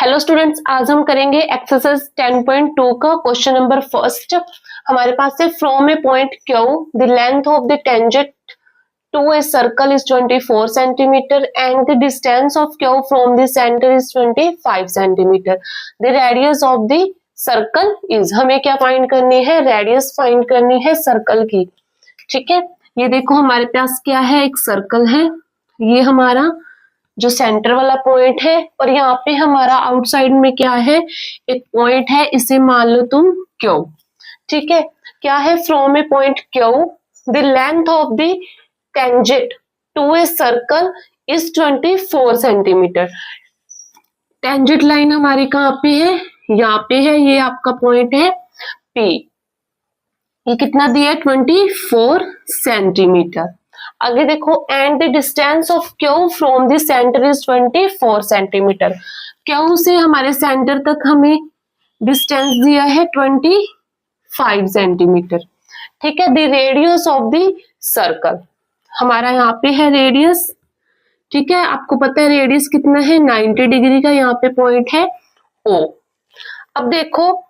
Hello students, आज हम करेंगे एक्सरसाइज 10.2 का क्वेश्चन नंबर फर्स्ट। हमारे पास है from a point Q the length of the tangent to a circle is 24 centimetre and the distance of Q from the centre is 25 centimetre. The radius of the circle is, हमें क्या find करनी है? Radius find करनी है circle की। ठीक है, ये देखो हमारे पास क्या है, एक सर्कल है, ये हमारा जो सेंटर वाला पॉइंट है, और यहाँ पे हमारा आउटसाइड में क्या है, एक पॉइंट है, इसे मान लो तुम क्यू। ठीक है, क्या है? From a point Q the length of the tangent to a circle is 24 centimetre. Tangent line हमारी कहाँ पे है? यहाँ पे है, ये आपका पॉइंट है P। ये कितना दिया है? 24 सेंटीमीटर। आगे देखो, and the distance of Q from the centre is 24 centimetre. Q से हमारे सेंटर तक हमें डिस्टेंस दिया है 25 सेंटीमीटर। ठीक है, the radius of the circle, हमारा यहाँ पे है रेडियस। ठीक है, आपको पता है रेडियस कितना है? 90 डिग्री का यहाँ पे पॉइंट है O। अब देखो,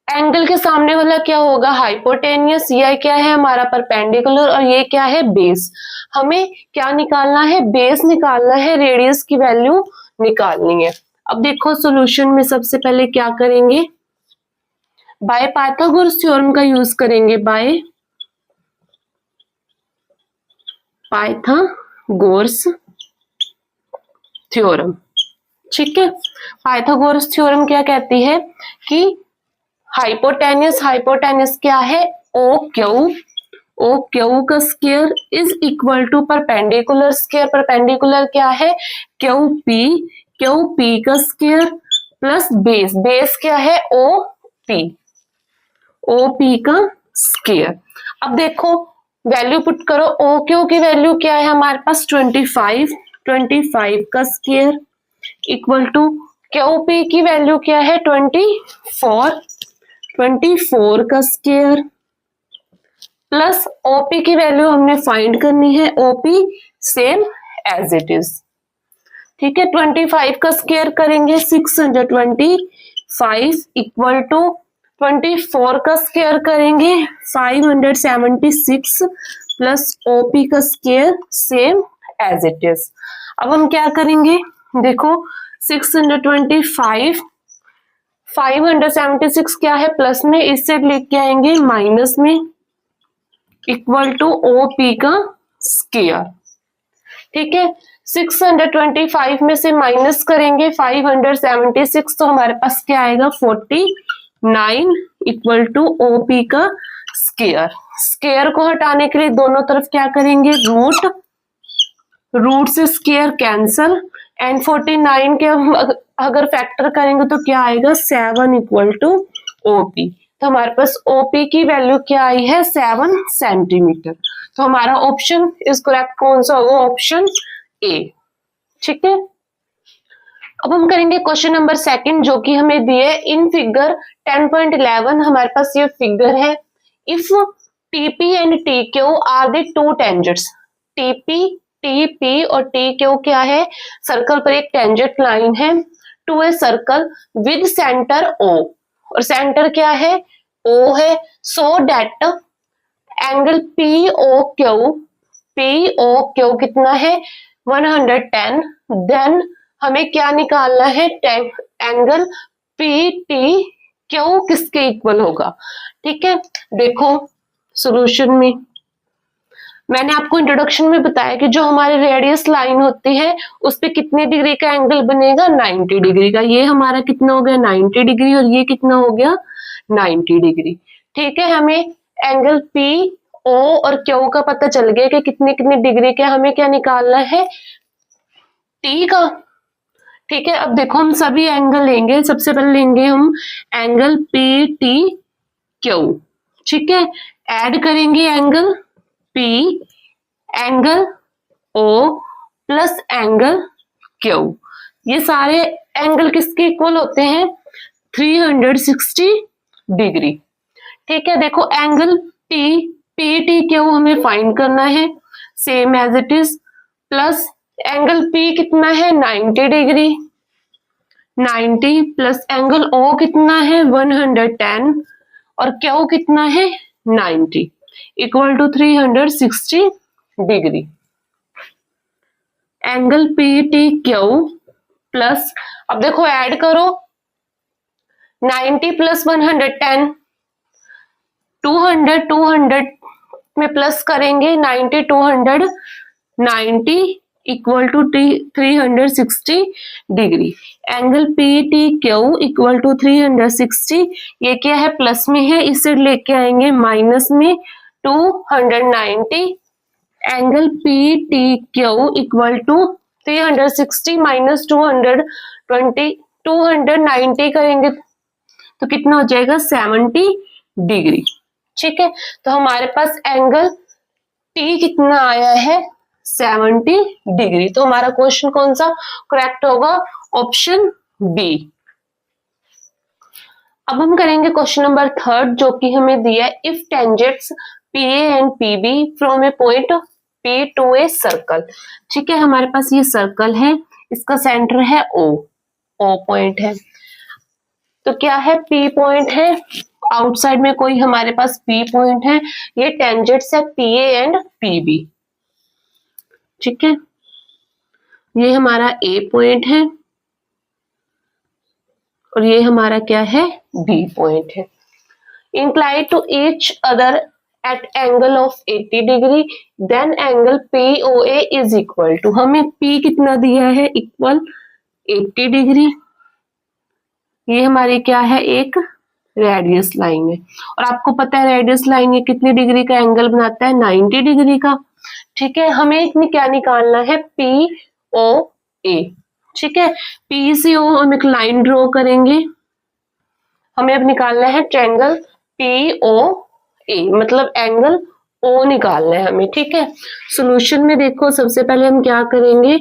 एंगल के सामने वाला क्या होगा? हाइपोटेनियस। यह क्या है? हमारा परपेंडिकुलर। और ये क्या है? बेस। हमें क्या निकालना है? बेस निकालना है, रेडियस की वैल्यू निकालनी है। अब देखो सॉल्यूशन में सबसे पहले क्या करेंगे? बाय पाइथागोरस थ्योरम का यूज करेंगे। By Pythagoras theorem. ठीक है, पाइथागोरस थ्योरम क्या कहती है कि हाइपोटेनियस क्या है? ओ क्यू का square is equal to perpendicular square. Perpendicular क्या है? क्यू पी का स्क्वायर प्लस बेस क्या है? ओ पी का स्क्वायर। अब देखो वैल्यू पुट करो। ओ क्यू की वैल्यू क्या है हमारे पास? 25 का square equal to Q P की वैल्यू क्या है? 24 का स्क्वायर प्लस ओपी की वैल्यू हमने फाइंड करनी है, OP same as it is. ठीक है, 25 का स्क्वायर करेंगे 625 इक्वल टू 24 का स्क्वायर करेंगे 576 प्लस ओपी का square same as it is. अब हम क्या करेंगे? देखो 625 576 क्या है? प्लस में, इससे लेके आएंगे माइनस में, इक्वल टू ओपी का स्क्वायर। ठीक है, 625 में से माइनस करेंगे 576, तो हमारे पास क्या आएगा? 49 इक्वल टू ओपी का स्क्वायर। स्क्वायर को हटाने के लिए दोनों तरफ क्या करेंगे? रूट से स्क्वायर कैंसल, एंड 49 के अगर फैक्टर करेंगे तो क्या आएगा? 7 इक्वल टू ओपी। तो हमारे पास ओपी की वैल्यू क्या आई है? 7 सेंटीमीटर। तो हमारा ऑप्शन इज करेक्ट कौन सा होगा? Option A. ठीक है, अब हम करेंगे क्वेश्चन नंबर सेकंड, जो कि हमें दिए इन फिगर 10.11। हमारे पास ये फिगर है। If TP and T Q are the two tangents. TP और टी क्यू क्या है? सर्कल पर एक टेंजेंट लाइन है to a circle with centre O, और सेंटर क्या है? O है। सो डेट एंगल POQ कितना है? 110। देन हमें क्या निकालना है? एंगल PTQ किसके इक्वल होगा? ठीक है, देखो सॉल्यूशन में मैंने आपको इंट्रोडक्शन में बताया कि जो हमारी रेडियस लाइन होती है उस पे कितने डिग्री का एंगल बनेगा? 90 डिग्री का। ये हमारा कितना हो गया? 90 डिग्री। और ये कितना हो गया? 90 डिग्री। ठीक है, हमें एंगल पी ओ और क्यू का पता चल गया कि कितने कितने डिग्री के। हमें क्या निकालना है? टी का। ठीक है, अब देखो हम सभी एंगल लेंगे। सबसे पहले लेंगे हम एंगल पी टी क्यू। ठीक है, ऐड करेंगे angle P, angle O plus angle Q। ये सारे एंगल किसके इक्वल होते हैं? 360 डिग्री। ठीक है, देखो एंगल PTQ हमें फाइंड करना है, same as it is, plus angle P कितना है? 90 डिग्री। 90 प्लस एंगल ओ कितना है 110 और क्यू कितना है 90 equal to 360 degree. Angle P T Q plus, अब देखो ऐड करो 90 प्लस 110, 200 में प्लस करेंगे 90 200 90 equal to 360 degree. Angle P T Q equal to 360, ये क्या है प्लस में है, इसे लेके आएंगे माइनस में 290। Angle P T Q equal to 360 minus 220, 290 करेंगे तो कितना हो जाएगा 70 डिग्री। ठीक है, तो हमारे पास एंगल टी कितना आया है 70 डिग्री। तो हमारा क्वेश्चन कौन सा करेक्ट होगा, ऑप्शन बी। अब हम करेंगे क्वेश्चन नंबर 3 जो कि हमें दिया है, if tangents P A and P B from a point P to a circle. ठीक है, हमारे पास ये सर्कल है, इसका सेंटर है ओ, ओ पॉइंट है, तो क्या है पी पॉइंट है, आउटसाइड में कोई हमारे पास पी पॉइंट है, ये टेंजेंट्स है P A and P B. ठीक है, ये हमारा ए पॉइंट है और ये हमारा क्या है बी पॉइंट है। Incline to each other at angle of 80 degree, then angle P O A is equal to, हमें पी कितना दिया है इक्वल 80 डिग्री, ये हमारी क्या है एक रेडियस लाइन है और आपको पता है रेडियस लाइन ये कितनी डिग्री का एंगल बनाता है 90 डिग्री का। ठीक है, हमें इसमें क्या निकालना है पी ओ ए। ठीक है, पी से ओ हम एक लाइन ड्रॉ करेंगे, हमें अब निकालना है ट्रायंगल पी ओ ए, मतलब एंगल ओ निकालना है हमें। ठीक है, सॉल्यूशन में देखो सबसे पहले हम क्या करेंगे,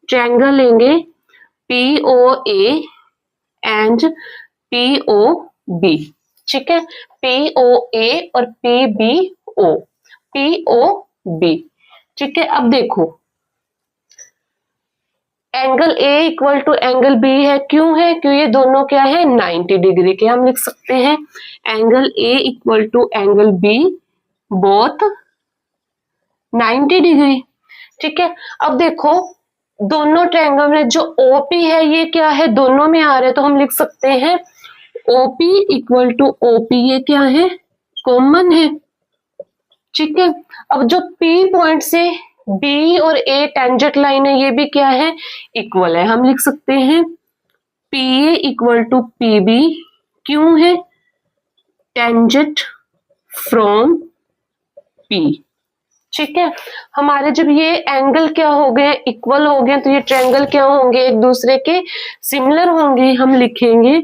ट्रायंगल लेंगे P O A and P O B. ठीक है, पी ओ ए और P B O, P O B. ठीक है, अब देखो angle A equal to angle B है, क्यों है, क्यों ये दोनों क्या है 90 डिग्री के। हम लिख सकते हैं angle A equal to angle B both 90 degree. ठीक है, अब देखो दोनों ट्रायंगल में जो ओपी है ये क्या है दोनों में आ रहे हैं, तो हम लिख सकते हैं ओपी इक्वल टू ओपी, ये क्या है कॉमन है। ठीक है, अब जो पी पॉइंट से बी और ए टेंजेंट लाइन है ये भी क्या है इक्वल है, हम लिख सकते हैं P A equal to P B, क्यों है टेंजेंट फ्रॉम पी। ठीक है, हमारे जब ये एंगल क्या हो गए इक्वल हो गए तो ये ट्रायंगल क्या होंगे एक दूसरे के सिमिलर होंगे, हम लिखेंगे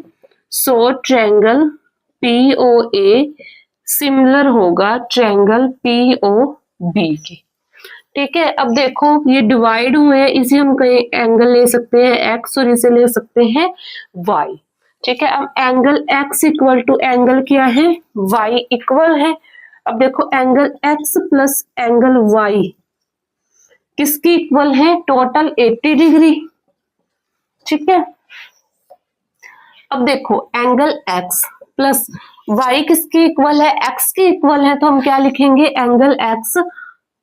सो triangle P O a similar होगा ट्रायंगल पी ओ बी के। ठीक है, अब देखो ये डिवाइड हुए हैं, इसे हम कहीं एंगल ले सकते हैं एक्स और इसे ले सकते हैं वाई। ठीक है, अब angle x equal to angle क्या है वाई इक्वल है। अब देखो angle x plus angle y किसकी इक्वल है टोटल 80 डिग्री। ठीक है, अब देखो एंगल x प्लस y किसकी इक्वल है x की इक्वल है, तो हम क्या लिखेंगे angle x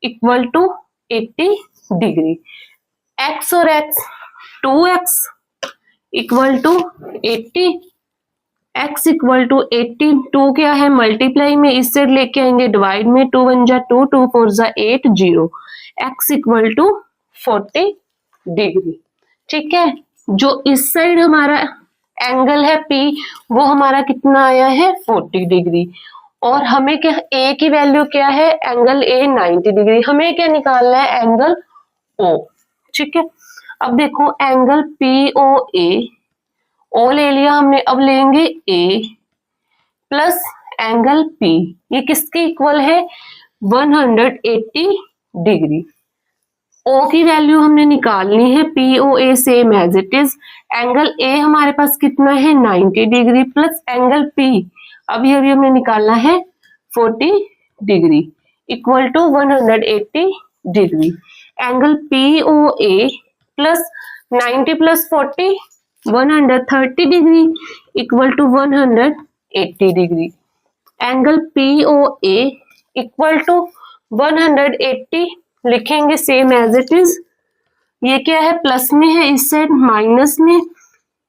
equal to 80 degree. x और x 2x equal to 80, x equal to 80, 2 क्या है मल्टीप्लाई में, इससे लेके आएंगे डिवाइड में, 2 1 जा 2, 2 4 जा 8, 0, x इक्वल टू 40 डिग्री। ठीक है, जो इस साइड हमारा एंगल है P वो हमारा कितना आया है 40 डिग्री, और हमें क्या a की वैल्यू क्या है एंगल a 90 डिग्री, हमें क्या निकालना है एंगल O। ठीक है, अब देखो एंगल POA ओ ले लिया हमने, अब लेंगे ए प्लस एंगल पी, ये किसके इक्वल है 180 डिग्री। ओ की वैल्यू हमने निकालनी है P O A same as it is, angle A हमारे पास कितना है 90 डिग्री प्लस एंगल पी अभी हमने निकालना है 40 degree equal to 180 degree. Angle P O A plus 90 plus 40 130 degree equal to 180 degree. Angle POA equal to 180 लिखेंगे same as it is. ये क्या है, प्लस में है, इस साइड माइनस में।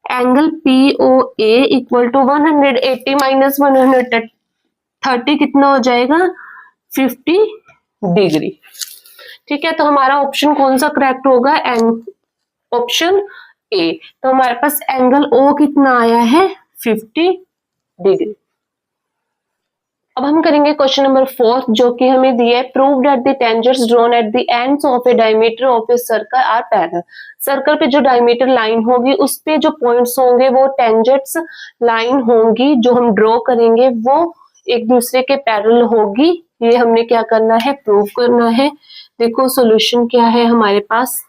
Angle POA equal to 180 minus 130 कितना हो जाएगा, 50 डिग्री। ठीक है, तो हमारा ऑप्शन कौन सा करेक्ट होगा, ऑप्शन ए। तो हमारे पास एंगल O कितना आया है, 50 डिग्री। अब हम करेंगे क्वेश्चन नंबर 4 जो कि हमें दिया है, prove that the tangents drawn at the ends of a diameter of a circle are parallel. Circle पे जो डायमीटर लाइन होगी उस पे जो पॉइंट्स होंगे वो टेंजेंट्स लाइन होंगी जो हम ड्रॉ करेंगे वो एक दूसरे के पैरेलल होगी। ये हमने क्या करना है, प्रूव करना है। देखो सॉल्यूशन क्या है हमारे पास।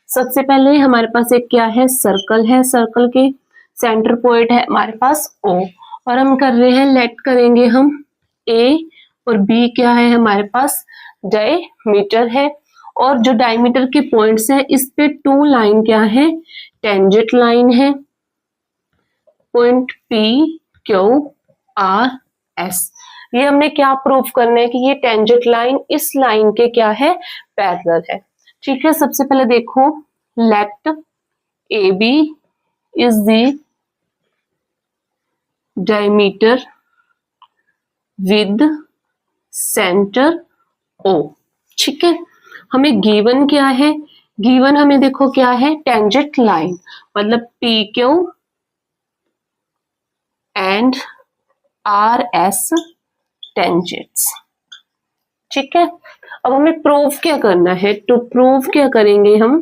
सबसे पहले हमारे पास एक क्या है, सर्कल है, सर्कल के सेंटर पॉइंट है हमारे पास O, और हम कर रहे हैं, लेट करेंगे हम A और B क्या है हमारे पास, डायमीटर है, और जो डायमीटर के पॉइंट्स हैं इस पे 2 लाइन क्या है, टेंजेंट लाइन है, point P Q R S। ये हमने क्या प्रूव करना है कि ये टेंजेंट लाइन इस लाइन के क्या है, पैरेलल है। ठीक है, सबसे पहले देखो, let AB is the diameter with centre O। ठीक है, हमें गिवन क्या है, गिवन हमें देखो क्या है, टेंजेंट लाइन, मतलब PQ एंड RS टेंजेंट्स। ठीक है, अब हमें प्रूव क्या करना है, तो प्रूव क्या करेंगे हम,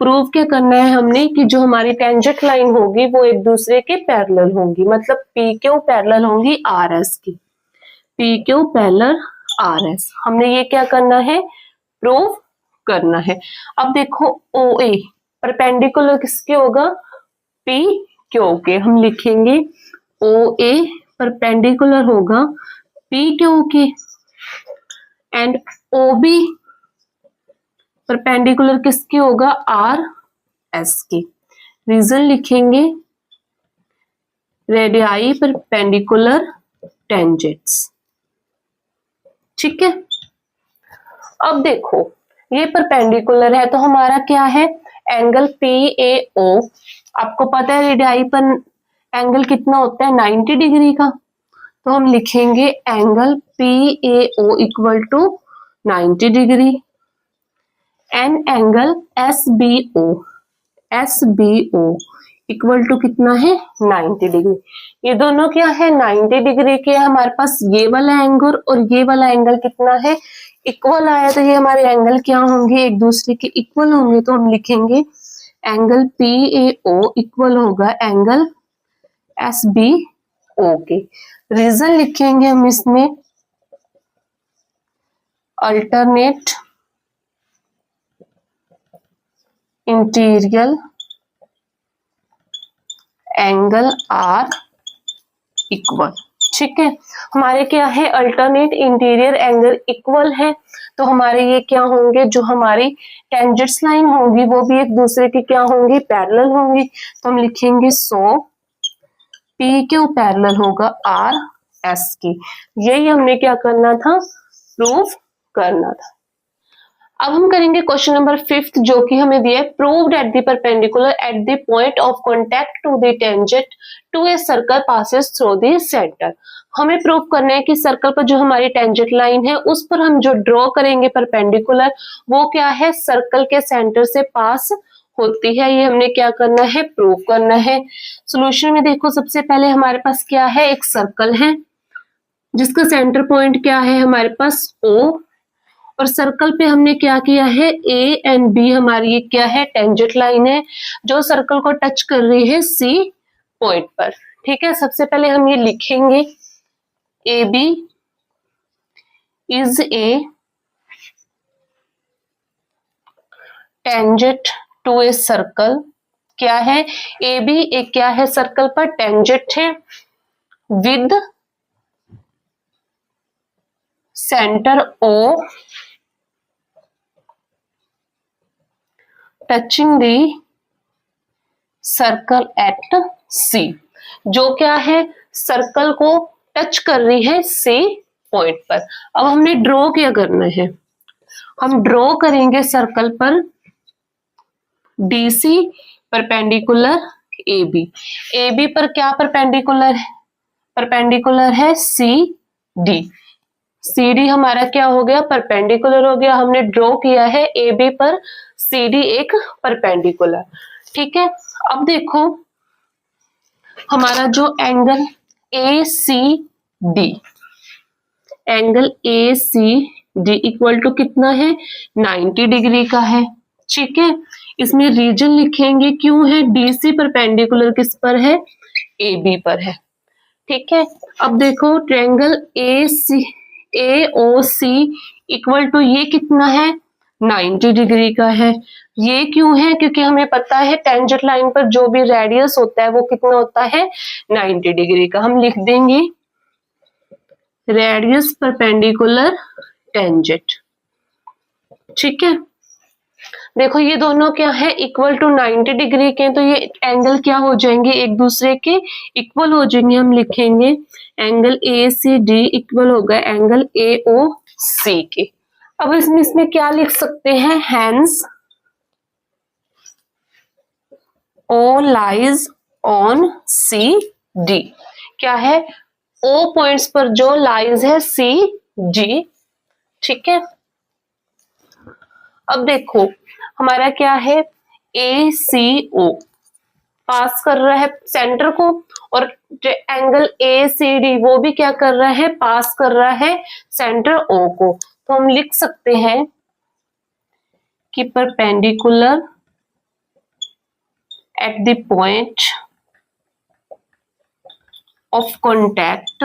प्रूव क्या करना है हमने कि जो हमारी टेंजेंट लाइन होगी वो एक दूसरे के पैरेलल होंगी, मतलब PQ पैरेलल होंगी RS की, PQ पैरेलल RS। हमने ये क्या करना है, प्रूव करना है। अब देखो OA परपेंडिकुलर किसके होगा, PQ के। हम लिखेंगे OA परपेंडिकुलर होगा PQ के, एंड OB परपेंडिकुलर किसके होगा, RS के। रीजन लिखेंगे, रेडियाई परपेंडिकुलर टेंजेंट्स। ठीक है, अब देखो ये परपेंडिकुलर है तो हमारा क्या है, एंगल PAO। आपको पता है रेडियाई पर एंगल कितना होता है, 90 डिग्री का। तो हम लिखेंगे angle PAO equal to 90 degree, and angle SBO equal to कितना है, 90 डिग्री। ये दोनों क्या है, 90 डिग्री के। हमारे पास ये वाला एंगल और ये वाला एंगल कितना है, इक्वल आया, तो ये हमारे एंगल क्या होंगे, एक दूसरे के इक्वल होंगे। तो हम लिखेंगे एंगल PAO इक्वल होगा एंगल SBO के। रीजन लिखेंगे हम इसमें, alternate interior angle are equal. ठीक है, हमारे क्या है, अल्टरनेट इंटीरियर एंगल इक्वल है, तो हमारे ये क्या होंगे, जो हमारी टेंजेंट्स लाइन होंगी वो भी एक दूसरे की क्या होंगी, पैरेलल होंगी। तो हम लिखेंगे सो PQ पैरेलल होगा RS की। यही हमने क्या करना था, प्रूव करना था। अब हम करेंगे क्वेश्चन नंबर 5 जो कि हमें दिया है, prove that the perpendicular at the point of contact to the tangent to a circle passes through the centre. हमें प्रूव करना है कि सर्कल पर जो हमारी टेंजेंट लाइन है उस पर हम जो ड्रॉ करेंगे परपेंडिकुलर वो क्या है, सर्कल के सेंटर से पास होती है। ये हमने क्या करना है, प्रूव करना है। सोल्यूशन में देखो, सबसे पहले हमारे पास क्या है, एक सर्कल है जिसका सेंटर पॉइंट क्या है हमारे पास O, और सर्कल पे हमने क्या किया है, A एंड B हमारी ये क्या है, टेंजेंट लाइन है जो सर्कल को टच कर रही है C पॉइंट पर। ठीक है, सबसे पहले हम ये लिखेंगे, AB is a tangent to a circle. क्या है, AB एक क्या है, सर्कल पर टेंजेंट है, with centre O touching the circle at C, जो क्या है सर्कल को टच कर रही है सी पॉइंट पर। अब हमने ड्रॉ क्या करना है, हम ड्रॉ करेंगे सर्कल पर डीसी परपेंडिकुलर AB। AB पर क्या परपेंडिकुलर है, परपेंडिकुलर है CD। CD हमारा क्या हो गया, परपेंडिकुलर हो गया। हमने ड्रॉ किया है AB पर CD एक परपेंडिकुलर, ठीक है। अब देखो हमारा जो angle ACD, angle ACD equal to कितना है, 90 डिग्री का है, ठीक है। इसमें रीजन लिखेंगे, क्यों है, DC परपेंडिकुलर किस पर है, AB पर है, ठीक है। अब देखो ट्रायंगल AOC इक्वल टू ये कितना है, 90 डिग्री का है। ये क्यों है, क्योंकि हमें पता है टेंजेंट लाइन पर जो भी रेडियस होता है वो कितना होता है, 90 डिग्री का। हम लिख देंगे रेडियस परपेंडिकुलर टेंजेंट, ठीक है। देखो ये दोनों क्या है, इक्वल टू 90 डिग्री के, तो ये एंगल क्या हो जाएंगे, एक दूसरे के इक्वल हो जाएंगे। हम लिखेंगे एंगल ACD इक्वल होगा एंगल AOC के। अब इसमें क्या लिख सकते हैं, hence O lies on CD, क्या है, O पॉइंट्स पर जो लाइज है CD, ठीक है। अब देखो हमारा क्या है, ACO पास कर रहा है सेंटर को, और एंगल ACD वो भी क्या कर रहा है, पास कर रहा है सेंटर O को। तो हम लिख सकते हैं कि perpendicular at the point of contact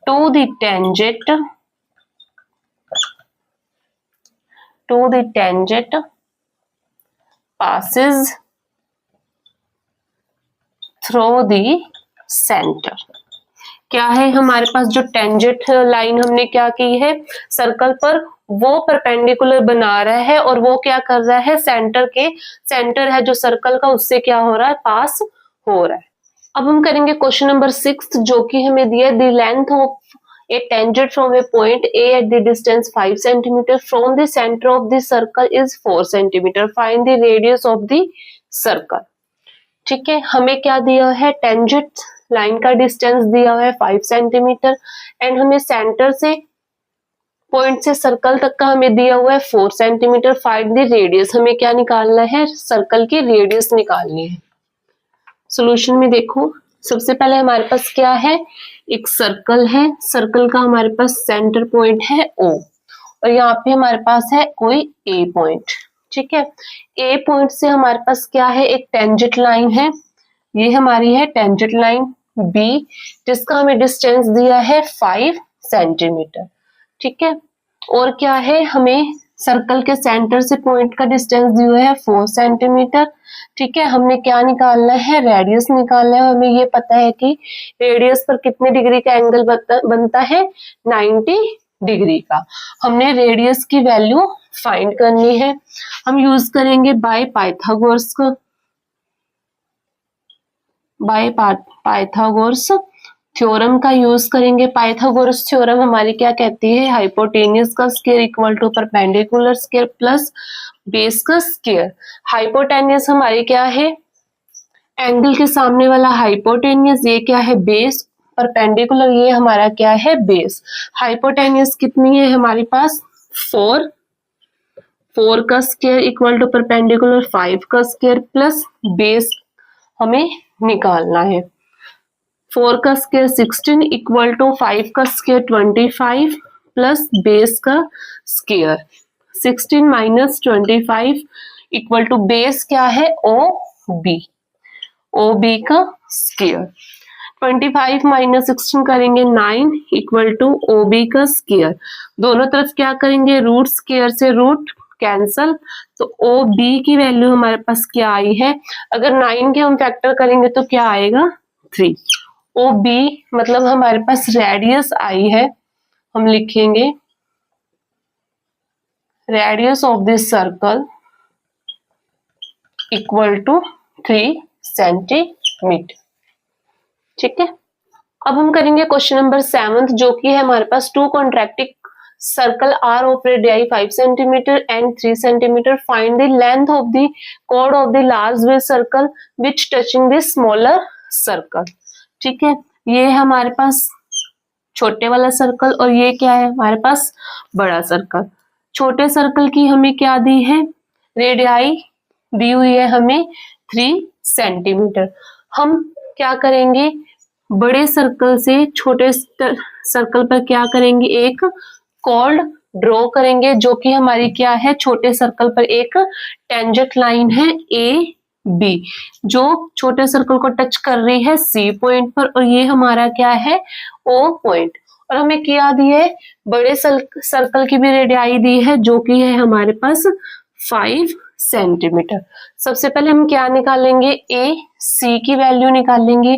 to the tangent passes through the center। क्या है हमारे पास, जो टेंजेंट लाइन हमने क्या की है सर्कल पर, वो परपेंडिकुलर बना रहा है, और वो क्या कर रहा है, सेंटर है जो सर्कल का, उससे क्या हो रहा है, पास हो रहा है। अब हम करेंगे क्वेश्चन नंबर 6, जो कि हमें दिया है, the length of A tangent from a point A at the distance 5 centimetre from the centre of the circle is 4 centimetre, find the radius of the circle, ठीक है। हमें क्या दिया है, टेंजेंट लाइन का डिस्टेंस दिया है 5 सेंटीमीटर, एंड हमें सेंटर से पॉइंट से सर्कल तक का हमें दिया हुआ है 4 सेंटीमीटर। फाइंड द रेडियस, हमें क्या निकालना है, सर्कल की रेडियस निकालनी है। सॉल्यूशन में देखो सबसे पहले हमारे पास क्या है, एक सर्कल है, सर्कल का हमारे पास सेंटर पॉइंट है O, और यहाँ पे हमारे पास है कोई A पॉइंट, ठीक है। A पॉइंट से हमारे पास क्या है, एक टेंजेंट लाइन है, ये हमारी है टेंजेंट लाइन B, जिसका हमें डिस्टेंस दिया है 5 सेंटीमीटर, ठीक है। और क्या है, हमें सर्कल के सेंटर से पॉइंट का डिस्टेंस दिया है 4 सेंटीमीटर, ठीक है। हमने क्या निकालना है, रेडियस निकालना है। हमें ये पता है कि रेडियस पर कितने डिग्री का एंगल बनता है, 90 डिग्री का। हमने रेडियस की वैल्यू फाइंड करनी है। हम यूज करेंगे बाय पाइथागोरस थ्योरम का यूज करेंगे। पाइथागोरस थ्योरम हमारी क्या कहती है, हाइपोटेन्यूज का square equal to perpendicular square plus base का स्क्वायर। हाइपोटेन्यूज हमारी क्या है, एंगल के सामने वाला हाइपोटेन्यूज, ये क्या है, बेस। परपेंडिकुलर ये हमारा क्या है, बेस। हाइपोटेन्यूज कितनी है हमारे पास, 4 का स्क्वायर इक्वल टू परपेंडिकुलर 5 का स्क्वायर प्लस बेस हमें निकालना है। 4 का स्क्वायर 16 इक्वल टू 5 का स्क्वायर 25 प्लस बेस का square 16 minus 25 equal to base क्या है, OB का स्क्वायर। 25 माइनस 16 करेंगे 9 इक्वल टू OB का स्क्वायर। दोनों तरफ क्या करेंगे, रूट स्क्वायर से रूट कैंसल, तो OB की वैल्यू हमारे पास क्या आई है, अगर 9 के हम फैक्टर करेंगे तो क्या आएगा, 3। OB मतलब हमारे पास रेडियस आई है, हम लिखेंगे radius of this circle equal to 3 centimetre. ठीक है, अब हम करेंगे क्वेश्चन नंबर 7 जो कि है हमारे पास टू कॉन्ट्रैक्टिक circle are of radii 5 centimetre and 3 centimetre, find the length of the chord of the large wave circle which touching the smaller circle। ठीक है, ये है हमारे पास छोटे वाला सर्कल और ये क्या है हमारे पास बड़ा सर्कल। छोटे सर्कल की हमें क्या दी है, रेडियाई दी हुई है हमें 3 सेंटीमीटर। हम क्या करेंगे, बड़े सर्कल से छोटे सर्कल पर क्या करेंगे, एक कॉर्ड ड्रॉ करेंगे जो कि हमारी क्या है, छोटे सर्कल पर एक टेंजेंट लाइन है ए बी जो छोटे सर्कल को टच कर रही है सी पॉइंट पर, और ये हमारा क्या है ओ पॉइंट। और हमें क्या दी है, बड़े सर्कल की भी रेडियाई दी है जो कि है हमारे पास 5 सेंटीमीटर। सबसे पहले हम क्या निकालेंगे, ए सी की वैल्यू निकालेंगे।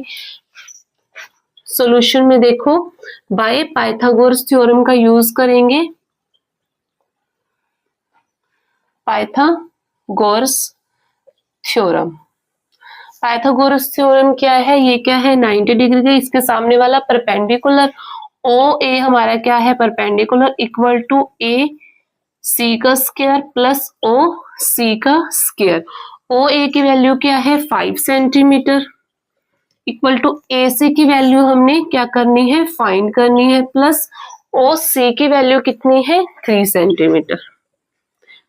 सॉल्यूशन में देखो बाय पाइथागोरस थ्योरम का यूज करेंगे। पाइथागोरस थ्योरम, पाइथागोरस थ्योरम क्या है, ये क्या है 90 डिग्री का, इसके सामने वाला परपेंडिकुलर, ओ ए हमारा क्या है परपेंडिकुलर, इक्वल टू ए सी का स्क्वायर प्लस ओ सी का स्क्वायर। ओ ए की वैल्यू क्या है 5 centimetre equal to A C की वैल्यू हमने क्या करनी है, फाइंड करनी है, प्लस ओ सी की वैल्यू कितनी है 3 सेंटीमीटर।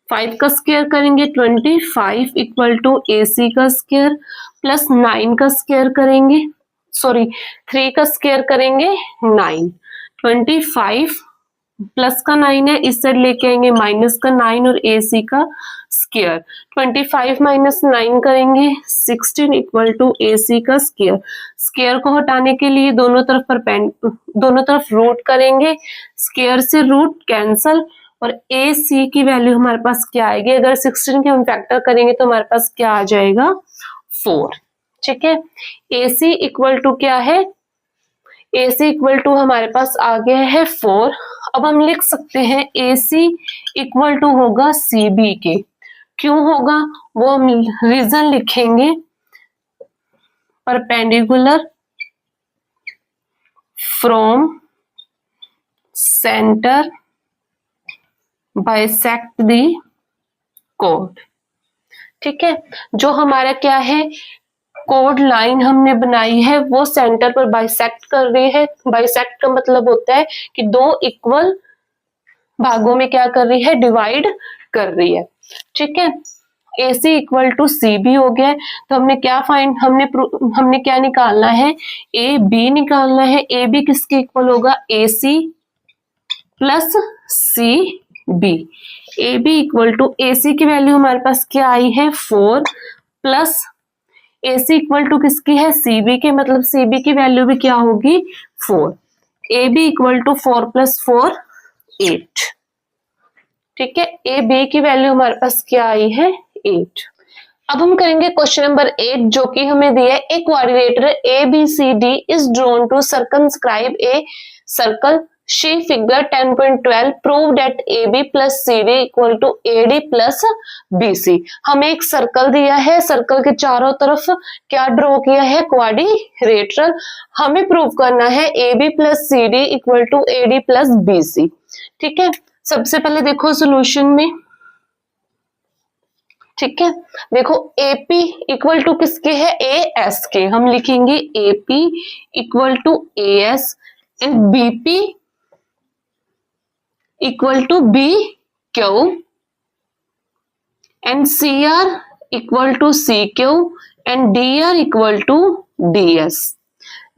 5 का स्क्वायर करेंगे 25 इक्वल टू ए सी का स्क्वायर प्लस 9 का स्क्वायर करेंगे, सॉरी 3 का स्क्वायर करेंगे 9। 25 प्लस का 9 है, इस साइड लेके आएंगे माइनस का 9 और ए सी का स्क्वायर। 25 माइनस 9 करेंगे 16 इक्वल टू ए सी का स्क्वायर। स्क्वायर को हटाने के लिए दोनों तरफ रूट करेंगे, स्क्वायर से रूट कैंसल, और ए सी की वैल्यू हमारे पास क्या आएगी, अगर 16 के हम फैक्टर करेंगे तो हमारे पास क्या आ जाएगा 4। ठीक है, ए सी इक्वल टू क्या है, ए सी इक्वल टू हमारे पास आ गया है 4। अब हम लिख सकते हैं ए सी इक्वल टू होगा सी बी के। क्यों होगा वो हम रीजन लिखेंगे, perpendicular from centre bisect the code. ठीक है, जो हमारा क्या है कोड लाइन हमने बनाई है वो सेंटर पर बाइसेक्ट कर रही है। बाइसेक्ट का मतलब होता है कि दो इक्वल भागों में क्या कर रही है, डिवाइड कर रही है। ठीक है, ए C equal to C B हो गया, तो हमने क्या फाइंड, हमने क्या निकालना है, ए बी निकालना है। ए बी किसके इक्वल होगा, A C plus C B. A B equal to A C की वैल्यू हमारे पास क्या आई है 4 plus A C equal to किसकी है, सी बी के, मतलब सी बी की वैल्यू भी क्या होगी 4। A B equal to 4 plus 4 8। ठीक है, ए बी की वैल्यू हमारे पास क्या आई है 8। अब हम करेंगे क्वेश्चन नंबर 8 जो कि हमें दिया है a quadrilateral A B C D is drawn to circumscribe a circle see figure 10.12 prove that A B plus C D equal to A D plus B C. हमें एक सर्कल दिया है, circle के चारों तरफ क्या ड्रॉ किया है, क्वाड्रिलेटरल। हमें प्रूव करना है A B plus C D equal to A D plus B C. ठीक है, सबसे पहले देखो सॉल्यूशन में, ठीक है, देखो AP इक्वल टू किसके है, AS के। हम लिखेंगे AP equal to AS and BP equal to BQ and CR equal to CQ and DR equal to DS।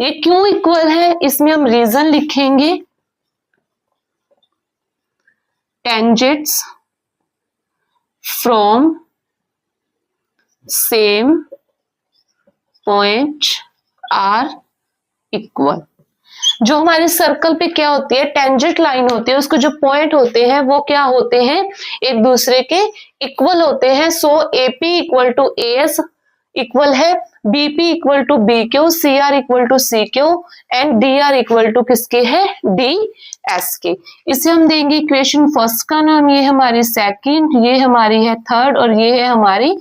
ये क्यों इक्वल है, इसमें हम रीजन लिखेंगे, tangents from same point are equal. जो हमारे सर्कल पे क्या होती है, टेंजेंट लाइन होती है, उसको जो पॉइंट होते हैं वो क्या होते हैं, एक दूसरे के इक्वल होते हैं। So AP equal to AS equal है BP equal to B Q, C R equal to C Q and D R equal to किसके है, डी एस के। इसे हम देंगे इक्वेशन फर्स्ट का नाम, ये हमारी सेकंड, ये हमारी है थर्ड और ये है हमारी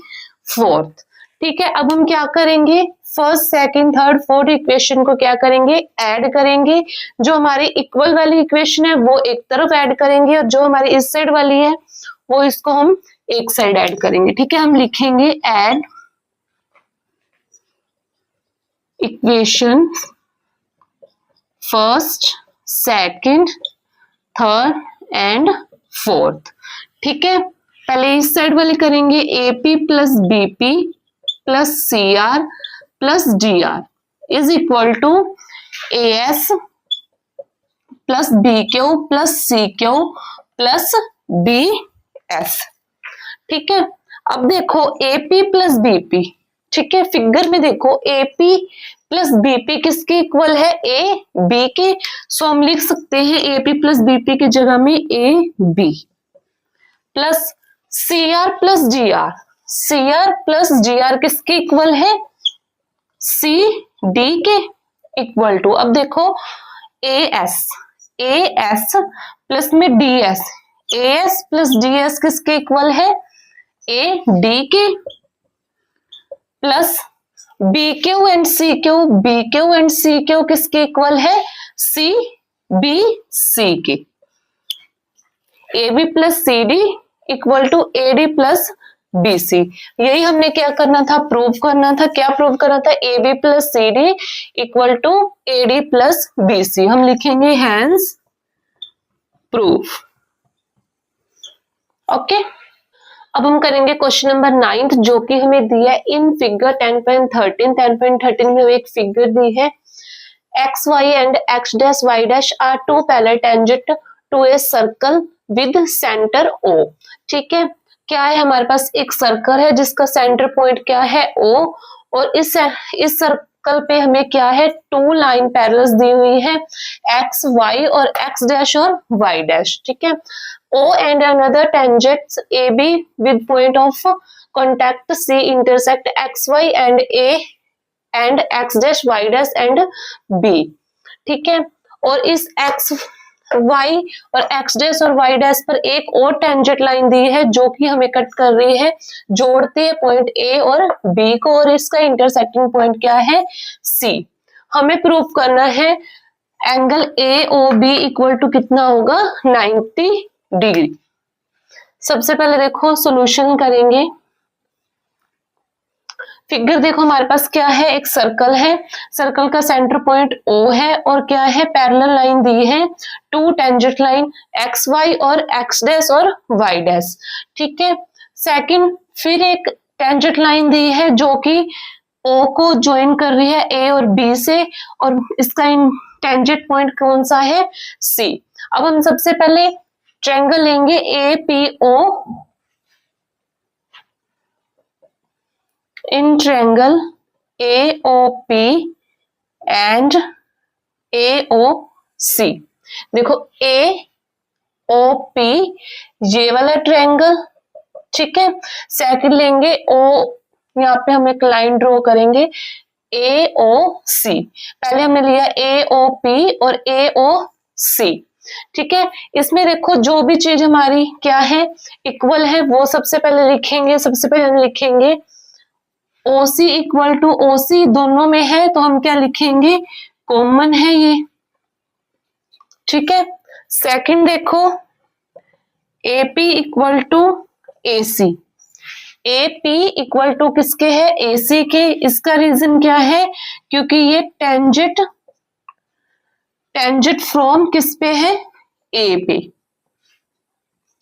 फोर्थ। ठीक है, अब हम क्या करेंगे, first second third fourth equation को क्या करेंगे, ऐड करेंगे। जो हमारी इक्वल वाली इक्वेशन है वो एक तरफ ऐड करेंगे और जो हमारी इस साइड वाली है वो इसको हम एक साइड ऐड करेंगे। ठीक है, हम लिखेंगे add equation first second third and fourth. ठीक है, पहले इस साइड वाले करेंगे, AP plus BP plus C R plus D R is equal to A S plus B Q plus C Q plus D S. ठीक है, अब देखो एपी प्लस बीपी, ठीक है, फिगर में देखो एपी प्लस बीपी किसके इक्वल है, ए बी के। सो हम लिख सकते हैं एपी प्लस बीपी की जगह में A B plus C R plus G R, C R plus G R किसके इक्वल है, सी डी के इक्वल टू। अब देखो ए एस प्लस में D S, A S plus D S किसके इक्वल है, ए डी के plus B Q and C Q, B Q and C Q किसके इक्वल है, सी बी सी के। A B plus C D equal to A D plus B C. यही हमने क्या करना था, प्रूव करना था। क्या प्रूव करना था, A B plus C D equal to A D plus B C. हम लिखेंगे हैंस प्रूफ। ओके, अब हम करेंगे क्वेश्चन नंबर 9 जो कि हमें दिया है इन फिगर 10.13। 10.13 में एक फिगर दी है, X Y and X dash Y dash are two parallel tangent to a circle with centre O. ठीक है, क्या है, हमारे पास एक सर्कल है जिसका सेंटर पॉइंट क्या है, ओ, और इस सर्कल पे हमें क्या है, टू लाइन पैरेलल्स दी हुई है, एक्स वाई और एक्स डैश और वाई डैश। ठीक है, O and another tangents AB with point of contact C intersect XY and A and X dash Y dash and B। ठीक है, और इस X Y और X dash और Y dash पर एक और टेंजेंट लाइन दी है जो कि हमें कट कर रही है, जोड़ती है पॉइंट A और B को, और इसका इंटरसेक्टिंग पॉइंट क्या है, C। हमें प्रूफ करना है एंगल AOB इक्वल टू कितना होगा, 90 डिग्री। सबसे पहले देखो सॉल्यूशन करेंगे। फिगर देखो हमारे पास क्या है, एक सर्कल है, सर्कल का सेंटर पॉइंट O है और क्या है, पैरेलल लाइन दी है, two tangent line X Y और एक्स डैश और वाई डैश। ठीक है, सेकंड फिर एक टेंजेंट लाइन दी है जो कि O को ज्वाइन कर रही है A और B से, और इसका टेंजेंट पॉइंट कौन सा है, C। अब हम सबसे पहले ट्रायंगल लेंगे APO, in triangle AOP and AOC। देखो AOP ये वाला ट्रायंगल, ठीक है, सेकंड लेंगे O, यहाँ पे हम एक लाइन ड्रॉ करेंगे AOC। पहले हमने लिया AOP और AOC। ठीक है, इसमें देखो जो भी चीज हमारी क्या है, इक्वल है, वो सबसे पहले लिखेंगे। सबसे पहले हम लिखेंगे OC इक्वल टू OC, दोनों में है तो हम क्या लिखेंगे, कॉमन है ये। ठीक है, सेकंड देखो AP equal to AC, AP equal to किसके है, AC के। इसका रीजन क्या है, क्योंकि ये टेंजेंट फ्रॉम किस पे है, ए पे।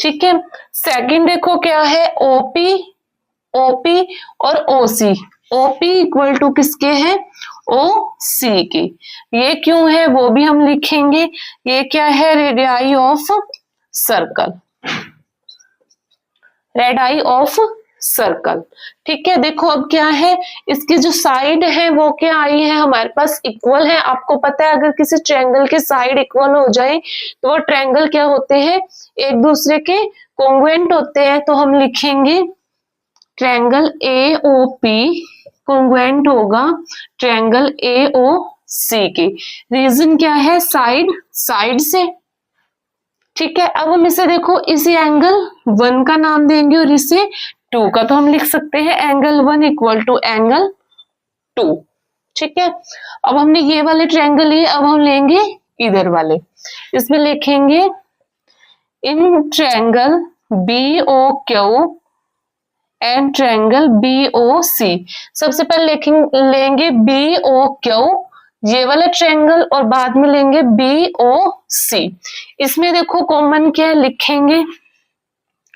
ठीक है, सेकंड देखो क्या है, OP और OC, OP इक्वल टू किसके है, OC के। ये क्यों है वो भी हम लिखेंगे, ये क्या है, radii of circle, radii of circle. ठीक है, देखो अब क्या है, इसकी जो साइड है वो क्या आई है, हमारे पास इक्वल है। आपको पता है अगर किसी ट्रायंगल के साइड इक्वल हो जाए तो वो ट्रायंगल क्या होते हैं, एक दूसरे के कॉन्ग्रुएंट होते हैं। तो हम लिखेंगे ट्रायंगल AOP कॉन्ग्रुएंट होगा ट्रायंगल AOC के। रीजन क्या है? साइड से। ठीक है, अब हम इसे देखो, इसी एंगल 1 का नाम देंगे और इसे 2 का, तो हम लिख सकते हैं एंगल 1 इक्वल टू एंगल 2। ठीक है, अब हमने ये वाले ट्रायंगल लिए, अब हम लेंगे इधर वाले। इसमें लिखेंगे in triangle BOQ and triangle BOC। सबसे पहले लेंगे BOQ ये वाला ट्रायंगल और बाद में लेंगे BOC। इसमें देखो कॉमन क्या है, लिखेंगे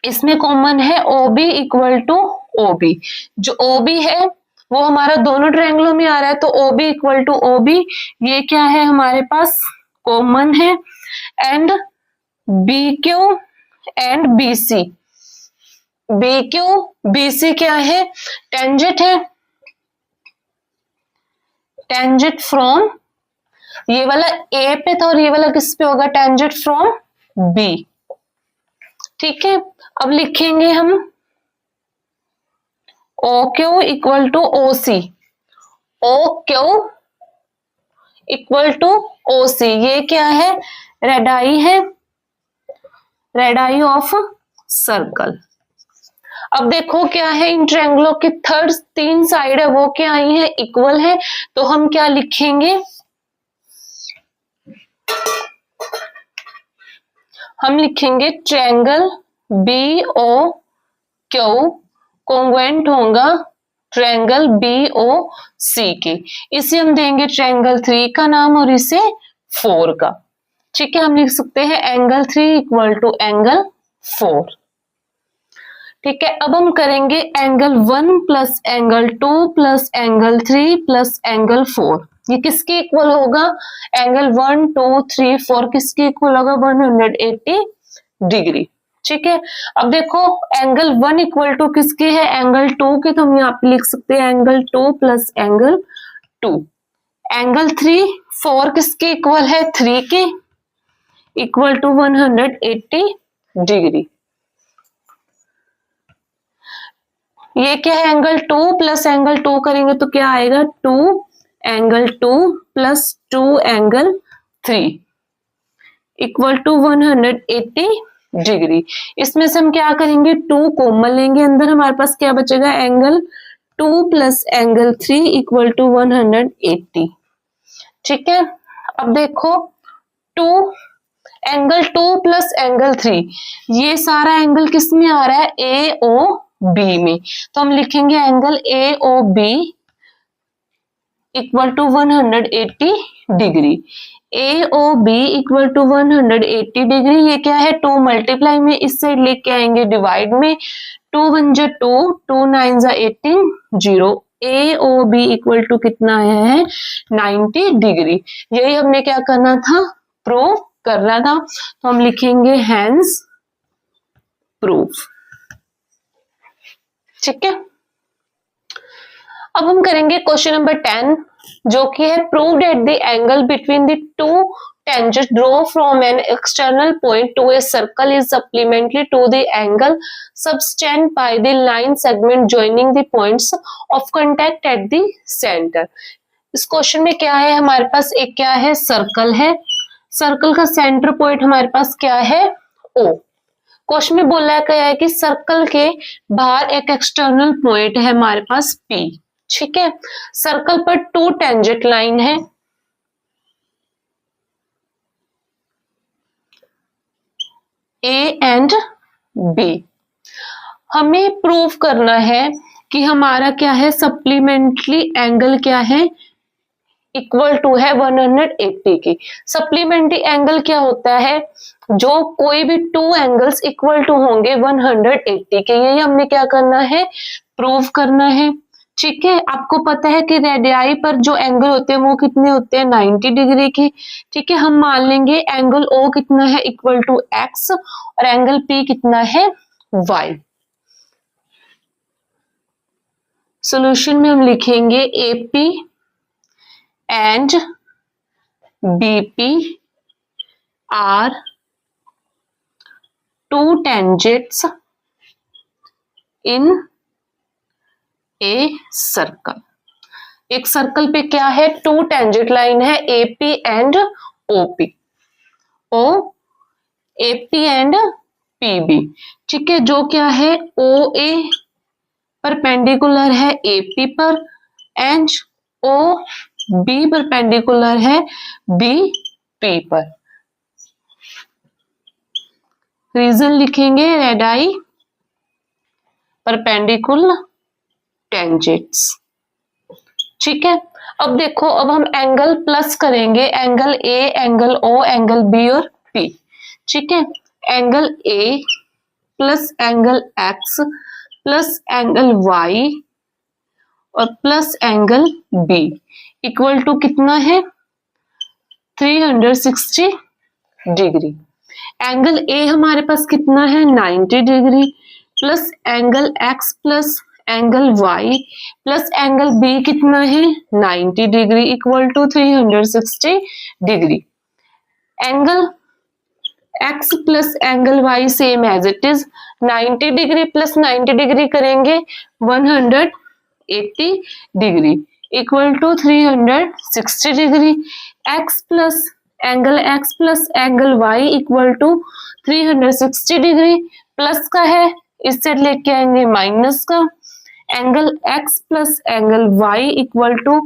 इसमें कॉमन है OB इक्वल टू OB। जो OB है वो हमारा दोनों ट्रायंगलों में आ रहा है, तो OB इक्वल टू OB ये क्या है हमारे पास कॉमन है। And BQ and BC, BQ BC क्या है? टेंजेंट है, टेंजेंट फ्रॉम ये वाला A पे था और ये वाला किस पे होगा? Tangent from B। ठीक है, अब लिखेंगे हम OQ equal to OC, OQ equal to OC ये क्या है? रेडाई है, रेडाई ऑफ सर्कल। अब देखो क्या है, इन ट्रायंगलों के थर्ड 3 साइड है वो क्या आई है? इक्वल है, तो हम क्या लिखेंगे? हम लिखेंगे ट्रायंगल BOQ कॉन्ग्रुएंट होगा ट्रायंगल BOC के। इसे हम देंगे ट्रायंगल 3 का नाम और इसे 4 का। ठीक है, हम लिख सकते हैं एंगल 3 इक्वल टू एंगल 4। ठीक है, अब हम करेंगे angle 1 plus angle 2 plus angle 3 plus angle 4। ये किसके इक्वल होगा? एंगल 1 2 3 4 किसके इक्वल होगा? 180 डिग्री। ठीक है, अब देखो एंगल 1 इक्वल टू किसके है? एंगल 2 के, तो हम यहाँ पे लिख सकते हैं एंगल 2 प्लस एंगल 2। एंगल 3 4 किसके इक्वल है? 3 के, इक्वल टू 180 डिग्री। ये क्या है? एंगल 2 प्लस एंगल 2 करेंगे तो क्या आएगा? 2 angle 2 plus 2 angle 3 equal to 180 degree. इसमें से हम क्या करेंगे? 2 कॉमन लेंगे, अंदर हमारे पास क्या बचेगा? Angle 2 plus angle 3 equal to 180। ठीक है, अब देखो 2 एंगल 2 प्लस एंगल 3 ये सारा एंगल किस में आ रहा है? AOB में, तो हम लिखेंगे angle AOB equal to 180 degree. AOB equal to 180 degree ये क्या है? 2 मल्टीप्लाई में इस साइड लेके आएंगे डिवाइड में, 2 1 जा 2 2 9 जा 18 0। AOB इक्वल टू कितना है? 90 डिग्री। यही हमने क्या करना था? प्रूव करना था, तो हम लिखेंगे हेंस प्रूफ। ठीक है, अब हम करेंगे क्वेश्चन नंबर 10 जो कि है prove that the angle between the two tangent draw from an external point to a circle is supplementary to the angle subtended by the line segment joining the points of contact at the center। इस question में क्या है? हमारे पास एक क्या है? Circle है, circle का सेंटर पॉइंट हमारे पास क्या है? O। क्वेश्चन में बोला गया है कि सर्कल के बाहर एक एक्सटर्नल पॉइंट है हमारे पास P। ठीक है, सर्कल पर 2 टेंजेंट लाइन है, A एंड B। हमें प्रूव करना है कि हमारा क्या है? सप्लीमेंट्री एंगल क्या है? इक्वल टू है 180 की। सप्लीमेंट्री एंगल क्या होता है? जो कोई भी 2 एंगल्स इक्वल टू होंगे 180 के, यही हमने क्या करना है? प्रूव करना है। ठीक है, आपको पता है कि रेडियाई पर जो एंगल होते हैं वो कितने होते हैं? 90 डिग्री की। ठीक है, हम मान लेंगे एंगल O कितना है? इक्वल टू X और एंगल P कितना है? Y। सॉल्यूशन में हम लिखेंगे AP and BP are 2 tangents in a circle। एक सर्कल पे क्या है, टू टेंजेंट लाइन है AP and OP, O AP and PB, ठीक है। जो क्या है, ओ ए परपेंडिकुलर है एपी पर एंड ओ बी परपेंडिकुलर है बी पी पर। रीजन लिखेंगे, रेड आई परपेंडिकुलर टेंजेंट्स, ठीक है। अब देखो, अब हम एंगल प्लस करेंगे, angle A, angle O, angle B और पी, ठीक है। Angle A plus angle X plus angle Y और plus angle B equal to कितना है, 360 डिग्री। एंगल ए हमारे पास कितना है, 90 degree plus angle X plus angle Y plus angle B कितना है, 90 degree equal to 360 degree. Angle x plus angle y same as it is, 90 degree plus 90 degree करेंगे 180 degree equal to 360 degree. x plus angle y equal to 360 degree, plus का है इस side लेके आएंगे minus का, angle x plus angle y equal to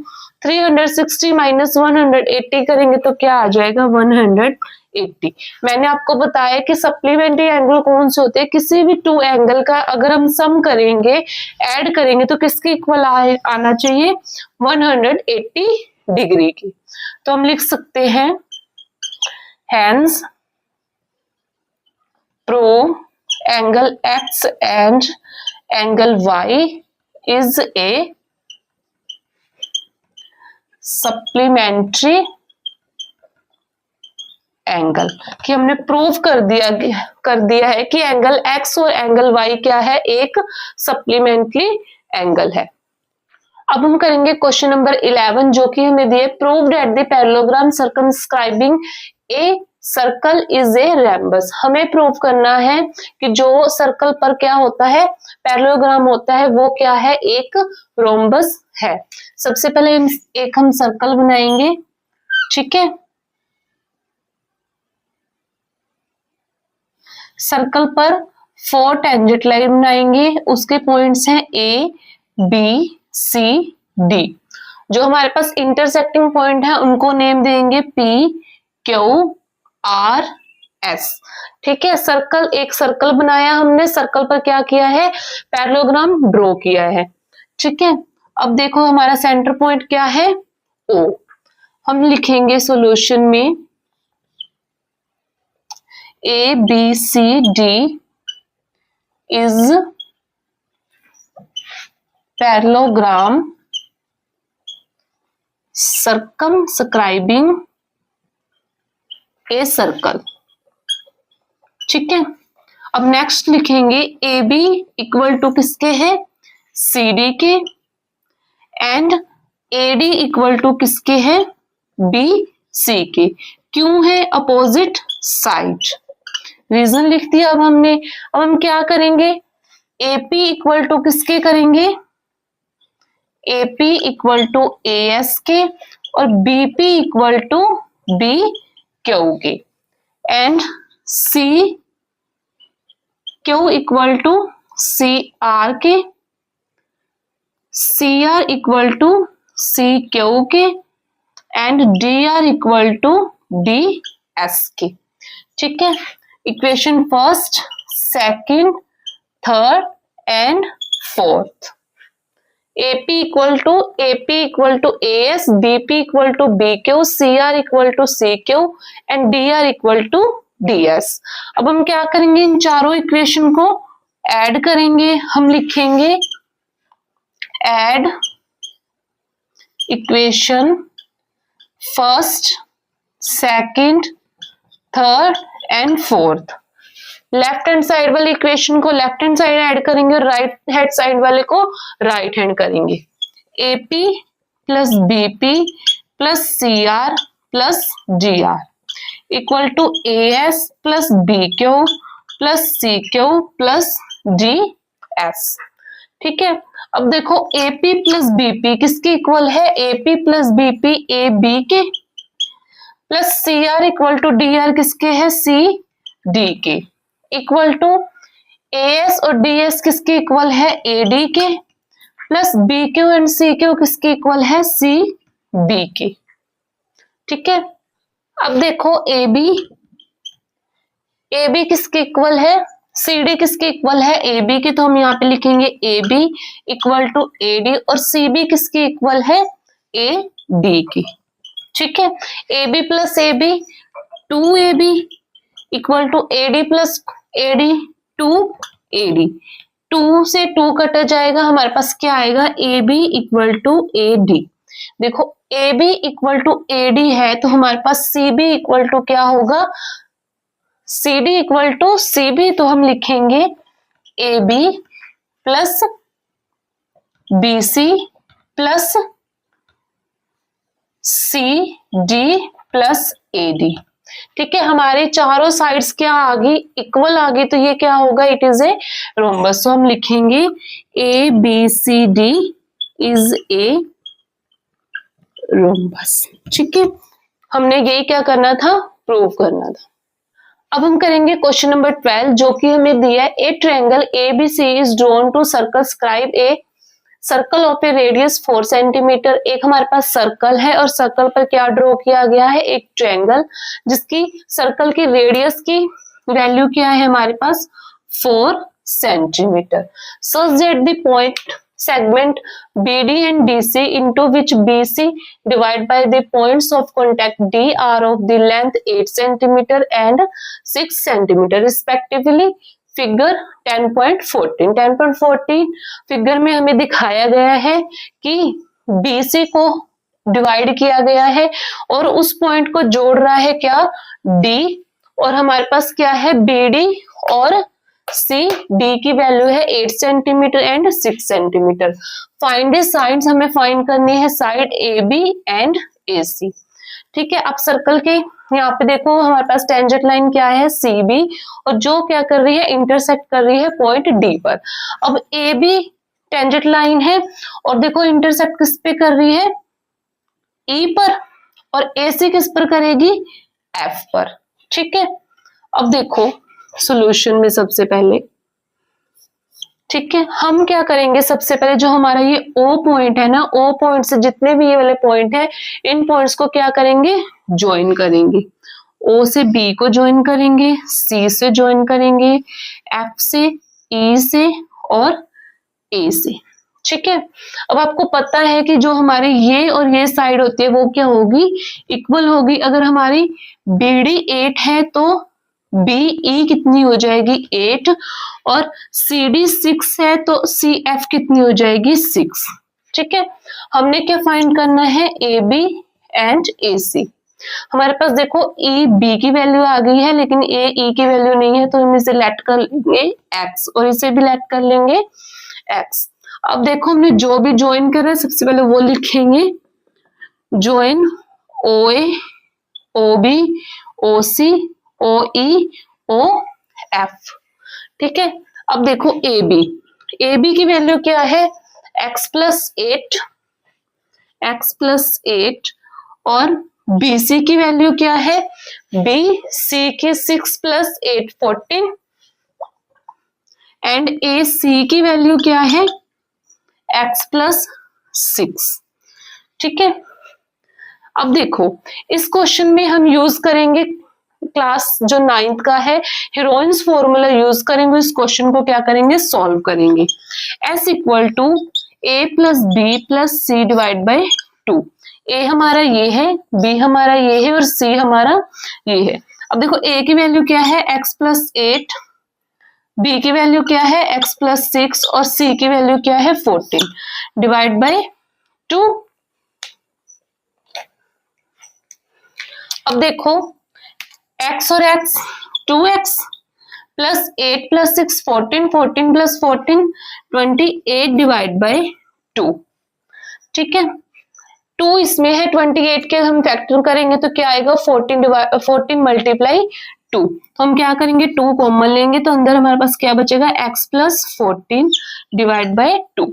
360 minus 180 करेंगे तो क्या आ जाएगा, 180। मैंने आपको बताया कि सप्लीमेंट्री एंगल कौन से होते हैं, किसी भी टू एंगल का अगर हम सम करेंगे, ऐड करेंगे तो किसके इक्वल आना चाहिए, 180 डिग्री की। तो हम लिख सकते हैं, hence prove angle x and angle y is a supplementary angle, कि हमने प्रूव कर दिया है कि एंगल x और एंगल y क्या है, एक सप्लीमेंट्री एंगल है। अब हम करेंगे क्वेश्चन नंबर 11 जो कि हमें दिए, proved that the parallelogram circumscribing A circle is a रैम्बस। हमें प्रूव करना है कि जो सर्कल पर क्या होता है, पैरेललोग्राम होता है, वो क्या है, एक रोम्बस है। सबसे पहले एक हम सर्कल बनाएंगे, ठीक है। सर्कल पर 4 टेंजेंट लाइन बनाएंगे, उसके पॉइंट्स हैं ए बी सी डी। जो हमारे पास इंटरसेक्टिंग पॉइंट है उनको नेम देंगे पी क्यू आर एस, ठीक है। सर्कल, एक सर्कल बनाया हमने, सर्कल पर क्या किया है, पैरेललोग्राम ड्रॉ किया है, ठीक है। अब देखो हमारा सेंटर पॉइंट क्या है, ओ। हम लिखेंगे सॉल्यूशन में A B C D is parallelogram circumscribing a circle, ठीक है। अब नेक्स्ट लिखेंगे ए बी इक्वल टू किसके है, सी डी के, and A D equal to किसके है, बी सी के। क्यों है, अपोजिट साइड। रीजन लिख दिया अब हमने। अब हम क्या करेंगे, एपी इक्वल टू किसके करेंगे, AP equal to A S के और BP equal to B Q के, and C Q equal to C R के, C R equal to C Q के, and D R equal to D S के, ठीक है। Equation first, second, third and fourth. AP equal to AS, BP equal to BQ, CR equal to CQ and DR equal to DS। अब हम क्या करेंगे, इन चारों equation को add करेंगे। हम लिखेंगे add equation first, second, third and fourth. Left hand side वाले इक्वेशन को लेफ्ट हैंड साइड ऐड करेंगे और राइट हैंड साइड वाले को राइट हैंड करेंगे। AP plus BP plus CR plus GR equal to AS plus BQ plus CQ plus DS, ठीक है। अब देखो AP प्लस BP किसके इक्वल है, AP प्लस BP AB के, plus CR equal to DR किसके है, CD के, इक्वल टू AS और DS किसके इक्वल है, AD के, प्लस BQ एंड CQ किसके इक्वल है, CB के। ठीक है। अब देखो AB किसके इक्वल है, CD किसके इक्वल है, AB के, तो हम यहाँ पे लिखेंगे AB इक्वल टू AD, और CB किसके इक्वल है, AD की। ठीक है। AB plus AB 2AB equal to AD plus AD 2AD, 2 से 2 कटा जाएगा, हमारे पास क्या आएगा, AB इक्वल टू AD। देखो AB इक्वल टू AD है तो हमारे पास CB इक्वल टू क्या होगा, CD इक्वल टू CB, तो हम लिखेंगे AB plus BC plus CD plus AD। ठीक है। हमारे चारों साइड्स क्या आ गई, इक्वल आ गई, तो ये क्या होगा, इट इज ए रोम्बस। तो हम लिखेंगे ABCD इज ए रोम्बस। ठीक है। हमने यही क्या करना था, प्रूव करना था। अब हम करेंगे क्वेश्चन नंबर 12, जो कि हमें दिया है, a triangle ABC is drawn to circle a circle of a radius 4 centimetre. एक हमारे पास सर्कल है और सर्कल पर क्या ड्रॉ किया गया है, एक ट्रायंगल, जिसकी सर्कल की रेडियस की वैल्यू क्या है हमारे पास, 4 centimetre. Such that the point segment BD and DC into which BC divided by the points of contact D are of the length 8 centimeter and 6 centimeter respectively। Figure 10.14 figure में हमें दिखाया गया है कि BC को डिवाइड किया गया है और उस पॉइंट को जोड़ रहा है क्या, D, और हमारे पास क्या है, BD और CD की वैल्यू है 8 centimetre and 6 centimetre. Find the sides, हमें फाइंड करनी है साइड AB एंड AC। ठीक है। अब सर्कल के यहाँ पे देखो हमारे पास टेंजेंट लाइन क्या है, CB, और जो क्या कर रही है, इंटरसेक्ट कर रही है पॉइंट D पर। अब AB टेंजेंट लाइन है और देखो इंटरसेक्ट किस पे कर रही है, E पर, और AC किस पर करेगी, F पर। ठीक है। अब देखो सॉल्यूशन में सबसे पहले, ठीक है, हम क्या करेंगे, सबसे पहले जो हमारा ये O पॉइंट है ना, O पॉइंट से जितने भी ये वाले पॉइंट है, इन पॉइंट्स को क्या करेंगे, ज्वाइन करेंगे। O से B को ज्वाइन करेंगे, C से ज्वाइन करेंगे, F से, E से और A से। ठीक है। अब आपको पता है कि जो हमारे ये और ये साइड होती है वो क्या होगी, इक्वल होगी। अगर हमारी BD 8 है तो BE कितनी हो जाएगी, 8, और CD 6 है तो CF कितनी हो जाएगी, 6। ठीक है। हमने क्या फाइंड करना है, AB एंड AC। हमारे पास देखो EB की वैल्यू आ गई है लेकिन AE की वैल्यू नहीं है, तो हम इसे लेट कर लेंगे X और इसे भी लेट कर लेंगे X। अब देखो हमने जो भी ज्वाइन कर रहा है सबसे पहले वो लिखेंगे, join OA OB OC OE OF। ठीक है। अब देखो AB की वैल्यू क्या है, x प्लस 8 और BC की वैल्यू क्या है, BC की 6 प्लस 8 14 एंड AC की वैल्यू क्या है, x प्लस 6। ठीक है। अब देखो इस क्वेश्चन में हम यूज करेंगे क्लास जो 9th का है, हीरोइंस फॉर्मूला यूज करेंगे, इस क्वेश्चन को क्या करेंगे, सॉल्व करेंगे। S equal to A plus B plus C divide by 2। A हमारा ये है, B हमारा ये है और C हमारा ये है। अब देखो A की वैल्यू क्या है, x प्लस 8, B की वैल्यू क्या है, x प्लस 6 और C की वैल्यू क्या है, 14 डिवाइड बाई 2। अब देखो x और x 2x plus 8 plus 6 14, 14 plus 14 28 divide by 2। ठीक है। 2 इसमें है, 28 के हम फैक्टर करेंगे तो क्या आएगा, 14 मल्टीप्लाई 2, तो हम क्या करेंगे 2 कॉमन लेंगे तो अंदर हमारे पास क्या बचेगा x प्लस 14 डिवाइड बाय 2,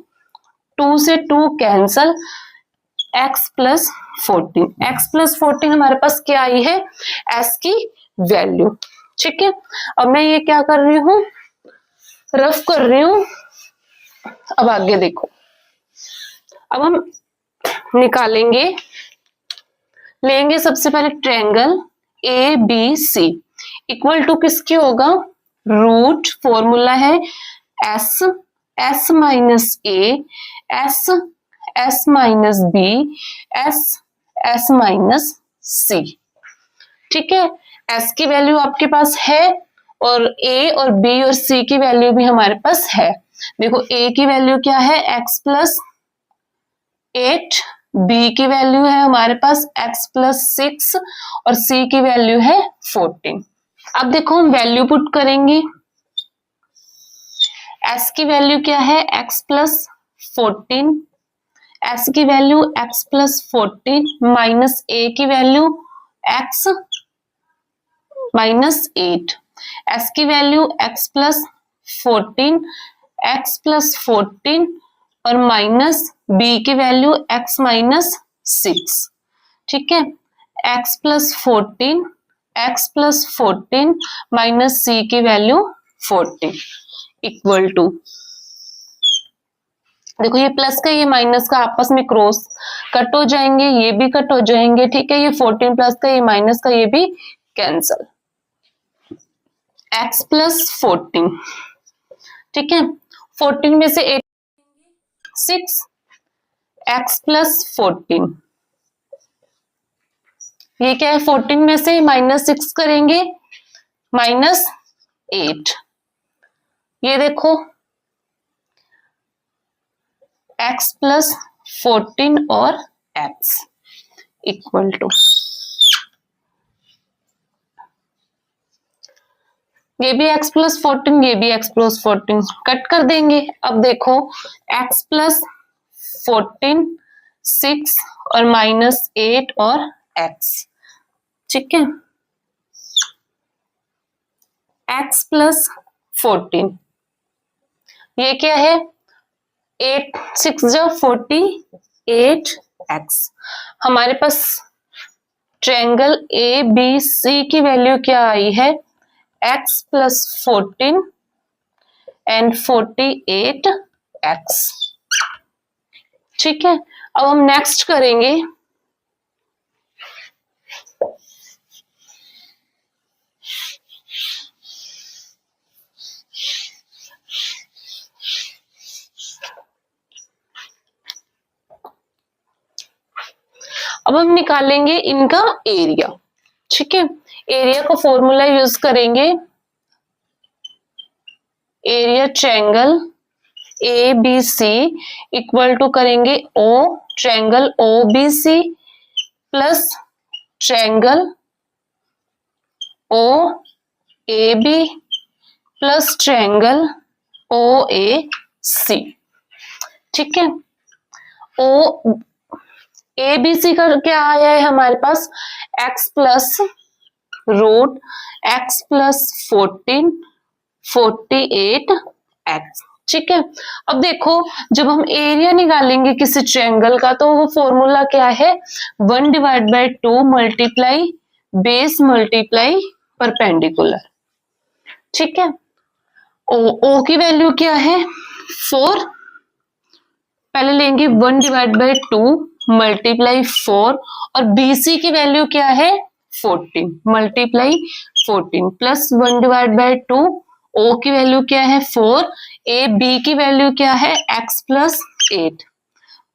2 से 2 कैंसल, x प्लस 14 हमारे पास क्या आई है s की वैल्यू। ठीक है, अब मैं ये क्या कर रही हूं, रफ कर रही हूं। अब आगे देखो, अब हम निकालेंगे, लेंगे सबसे पहले triangle A B C equal to किसकी होगा, रूट फॉर्मूला है S, S minus A, S S minus B, S S minus C. ठीक है, एस की वैल्यू आपके पास है और ए और बी और सी की वैल्यू भी हमारे पास है। देखो ए की वैल्यू क्या है x प्लस 8, बी की वैल्यू है हमारे पास x प्लस 6 और सी की वैल्यू है 14। अब देखो हम वैल्यू पुट करेंगे, s की वैल्यू क्या है x प्लस 14, s की value x plus 14 minus a की वैल्यू x माइनस 8, s की value x plus 14, x plus 14 और माइनस b की वैल्यू x माइनस 6। ठीक है, x plus 14, x plus 14 minus c की वैल्यू 14 इक्वल टू, देखो ये प्लस का ये माइनस का आपस में क्रॉस कट हो जाएंगे, ये भी कट हो जाएंगे। ठीक है, ये 14 प्लस का ये माइनस का ये भी कैंसल, x प्लस 14। ठीक है, 14 में से 8 6, x प्लस 14, ये क्या है 14 में से माइनस 6 करेंगे माइनस 8, ये देखो x प्लस 14 और x इक्वल टू, ये भी x प्लस 14, ये भी x प्लस 14 कट कर देंगे। अब देखो x प्लस 14 6 और माइनस 8 और x। ठीक है, x प्लस 14, ये क्या है 8 6 जो 48 x। हमारे पास ट्रायंगल ए बी सी की वैल्यू क्या आई है x प्लस 14 एंड 48 x। ठीक है, अब हम नेक्स्ट करेंगे, अब हम निकालेंगे इनका एरिया। ठीक है, एरिया का फॉर्मूला यूज करेंगे, area triangle A B C equal to करेंगे O triangle O B C plus triangle O A B plus triangle O A C. ठीक है, ओ ए बी सी का क्या आया है हमारे पास x plus root x plus 14 48 x। ठीक है, अब देखो जब हम एरिया निकालेंगे किसी ट्रायंगल का तो वो फॉर्मूला क्या है 1 divide by 2 multiply base multiply perpendicular. ठीक है, ओ की वैल्यू क्या है 4, पहले लेंगे 1 डिवाइड बाय 2 मल्टीप्लाई 4 और BC की वैल्यू क्या है 14 multiply 14 plus 1 divide by 2, O की वैल्यू क्या है 4, ए बी की वैल्यू क्या है x plus 8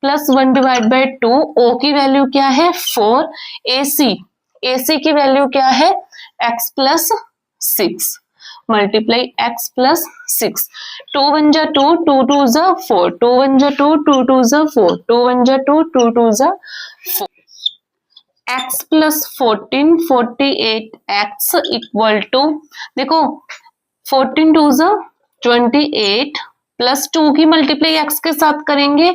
plus 1 divide by 2, O की वैल्यू क्या है 4, AC की वैल्यू क्या है x plus 6 multiply x plus 6, 2 1 जा 2, 2 2 जा 4, 2 1 जा 2, 2 2 जा 4, 2 1 जा 2, 2 2 जा 4, x plus 14 48 x equal to, देखो 14 2 जा 28 प्लस 2 की मल्टीप्लाई x के साथ करेंगे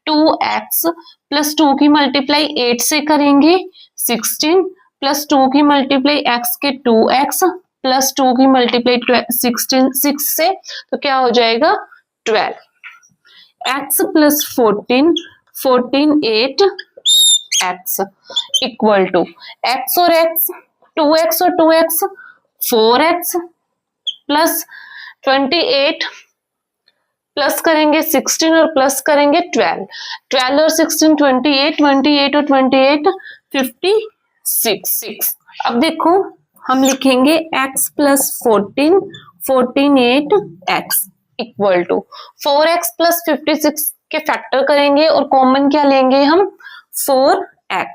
2x प्लस 2 की मल्टीप्लाई 8 से करेंगे 16 प्लस 2 की मल्टीप्लाई x के 2x प्लस 2 की मल्टीप्लाई 6 से, तो क्या हो जाएगा 12। x plus 14, 8 x equal to x और x 2x और 2x 4x प्लस 28 प्लस करेंगे 16 और प्लस करेंगे 12, 12 और 16 28, 28 और 28 56। अब देखो हम लिखेंगे x plus 14, 8 x equal to 4x plus 56 के फैक्टर करेंगे और कॉमन क्या लेंगे हम 4x,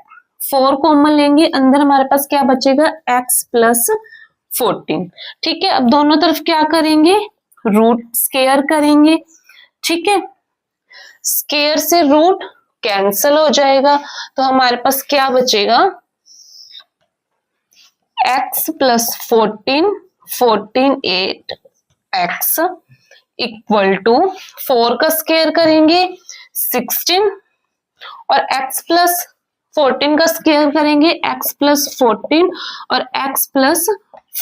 4 कॉमन लेंगे, अंदर हमारे पास क्या बचेगा x प्लस 14। ठीक है, अब दोनों तरफ क्या करेंगे रूट स्क्वायर करेंगे। ठीक है, स्क्वायर से रूट कैंसिल हो जाएगा, तो हमारे पास क्या बचेगा x plus 14, 8 x equal to 4 का स्क्वायर करेंगे 16 और x प्लस 14 का स्क्वायर करेंगे x प्लस 14 और x प्लस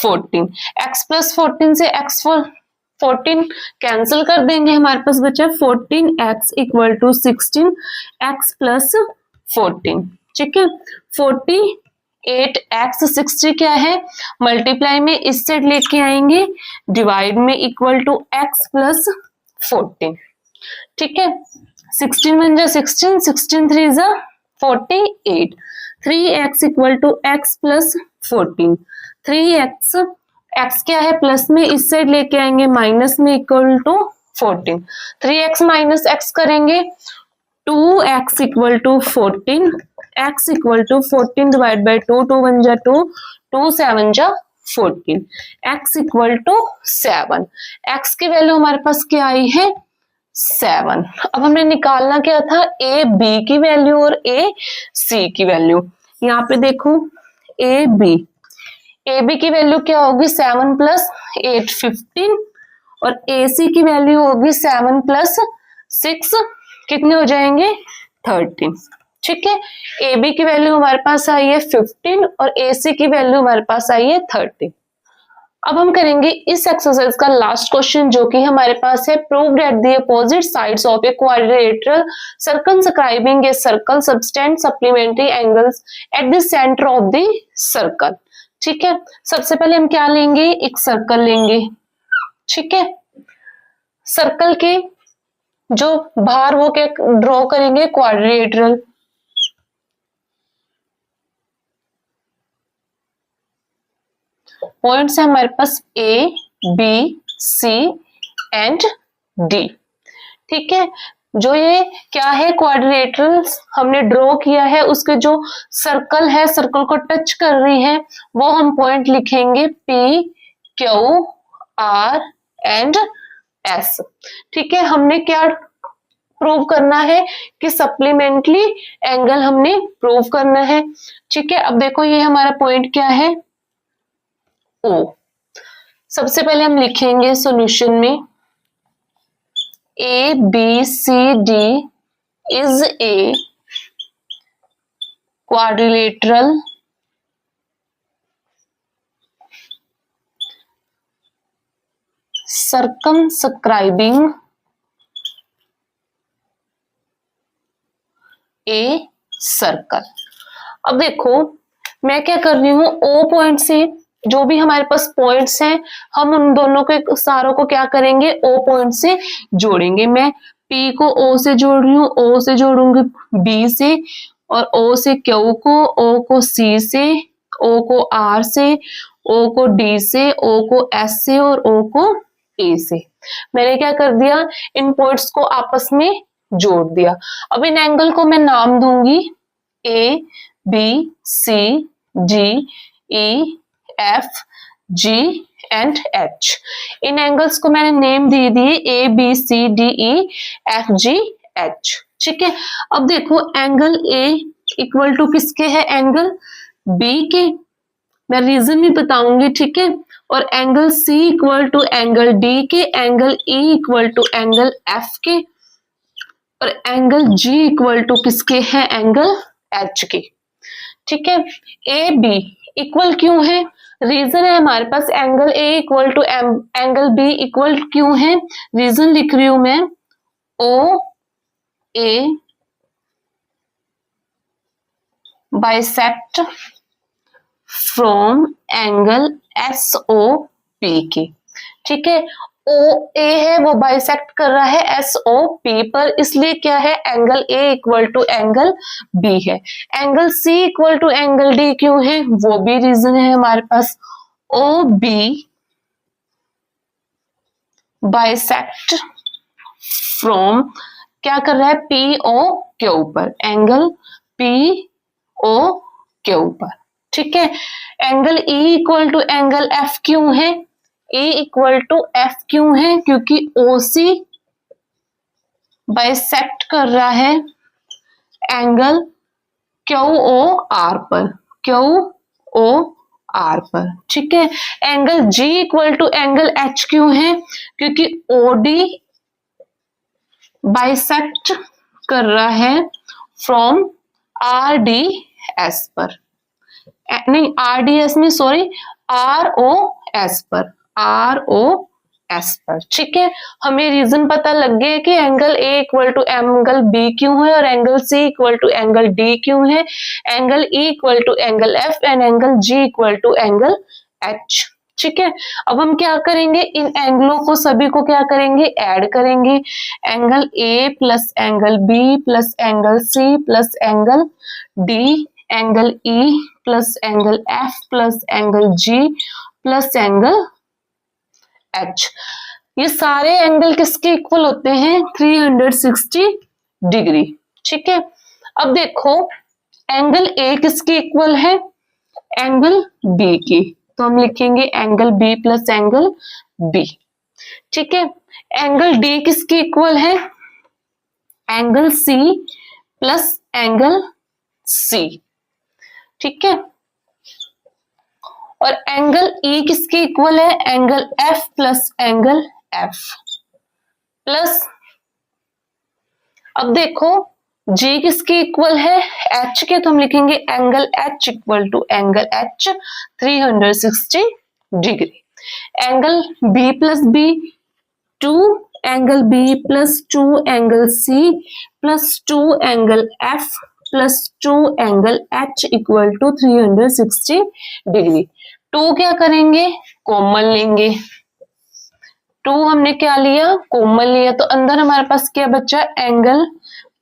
14, x प्लस 14 से x 14 कैंसिल कर देंगे, हमारे पास बचा 14x equal to 16 x plus 14। ठीक है, 48x 60 क्या है मल्टीप्लाई में इस साइड लेके आएंगे, डिवाइड में इक्वल टू x प्लस 14। ठीक है, 16 बन जा 16, 16 3 जा 48, 3x equal to x plus 14, 3x x क्या है प्लस में इस साइड लेके आएंगे माइनस में equal to 14, 3x minus x करेंगे 2x equal to 14, x equal to 14 divide by 2, 2 1 जा 2, 2 7 जा 14, x इक्वल टू 7, x की वैल्यू हमारे पास क्या आई है 7। अब हमें निकालना क्या था a b की वैल्यू और a c की वैल्यू। यहाँ पे देखो a b की वैल्यू क्या होगी 7 प्लस 8 15 और AC की वैल्यू होगी 7 प्लस 6 कितने हो जाएंगे 13। ठीक है, AB की वैल्यू हमारे पास आई है 15 और AC की वैल्यू हमारे पास आई है 13। अब हम करेंगे इस एक्सरसाइज का लास्ट क्वेश्चन जो कि हमारे पास है prove that the opposite sides of a quadrilateral circumscribing a circle subtend supplementary angles at the centre of the circle. ठीक है, सबसे पहले हम क्या लेंगे एक सर्कल लेंगे। ठीक है, सर्कल के जो बाहर वो क्या ड्रॉ करेंगे क्वाड्रिलेटरल, पॉइंट्स है हमारे पास A, B, C and D। ठीक है, जो ये क्या है क्वाड्रिलेटरल हमने ड्रॉ किया है उसके जो सर्कल है सर्कल को टच कर रही है वो हम पॉइंट लिखेंगे P, Q, R and S। ठीक है, हमने क्या प्रूव करना है कि सप्लीमेंट्री एंगल हमने प्रूव करना है। ठीक है, अब देखो ये हमारा पॉइंट क्या है O। सबसे पहले हम लिखेंगे सॉल्यूशन में A, B, C, D is a quadrilateral circumscribing a circle। अब देखो मैं क्या कर रही हूँ O पॉइंट से जो भी हमारे पास पॉइंट्स हैं हम उन दोनों के सारों को क्या करेंगे O पॉइंट से जोड़ेंगे। मैं P को O से जोड़ रही हूँ, O से जोड़ूंगी B से और O से Q को, O को C से, O को R से, O को D से, O को S से और O को A से। मैंने क्या कर दिया इन पॉइंट्स को आपस में जोड़ दिया। अब इन एंगल को मैं नाम दूंगी A, B, C, D, E, F, G and H। In angles को मैंने नेम दे दिए A, B, C, D, E, F, G, H। ठीक है, अब देखो एंगल A इक्वल टू किसके है एंगल B के, मैं रीजन भी बताऊंगी। ठीक है, और angle C equal to angle D के, angle E equal to angle F के और एंगल G इक्वल टू किसके है एंगल H के। ठीक है, A B इक्वल क्यों है रीजन है हमारे पास angle A equal to angle B equal क्यों है, रीजन लिख रही हूं मैं, O A bisect from angle S O P की। ठीक है, ओ ए है वो बाइसेक्ट कर रहा है एस ओ पी पर, इसलिए क्या है angle A equal to angle B है। Angle C equal to angle D क्यों है, वो भी रीजन है हमारे पास, ओ बी बाइसेक्ट फ्रॉम, क्या कर रहा है पी ओ के ऊपर, एंगल पी ओ के ऊपर। ठीक है, angle E equal to angle F क्यों है, ए इक्वल टू एफ क्यों है, क्योंकि ओ सी बाइसेक्ट कर रहा है एंगल क्यू ओ आर पर, क्यू ओ आर पर। ठीक है, angle G equal to angle H क्यों है, क्योंकि ओ डी बाइसेक्ट कर रहा है फ्रॉम आर डी एस पर, नहीं आर डी एस नहीं सॉरी, आर ओ एस पर, आर ओ एस पर। ठीक है, हमें रीजन पता लग गया कि angle A equal to angle B क्यों है और angle C equal to angle D क्यों है, angle E equal to angle F and angle G equal to angle H. ठीक है, अब हम क्या करेंगे, इन एंगलों को सभी को क्या करेंगे, ऐड करेंगे, angle A plus angle B plus angle C plus angle D, angle E plus angle F plus angle G plus angle H. ये सारे एंगल किसके इक्वल होते हैं, 360 डिग्री। ठीक है, अब देखो एंगल ए किसके इक्वल है, एंगल बी की, तो हम लिखेंगे angle B plus angle B. ठीक है, एंगल डी किसके इक्वल है, angle C plus angle C. ठीक है, और एंगल ई किसके इक्वल है, angle F plus angle F plus, अब देखो जी किसके इक्वल है, एच के, तो हम लिखेंगे angle H equal to angle H 360 degree. Angle B plus B 2, angle B plus 2 angle C plus 2 angle F plus 2 angle H equal to 360 degree. 2 क्या करेंगे, कॉमन लेंगे, 2 हमने क्या लिया, कॉमन लिया, तो अंदर हमारे पास क्या बचा, angle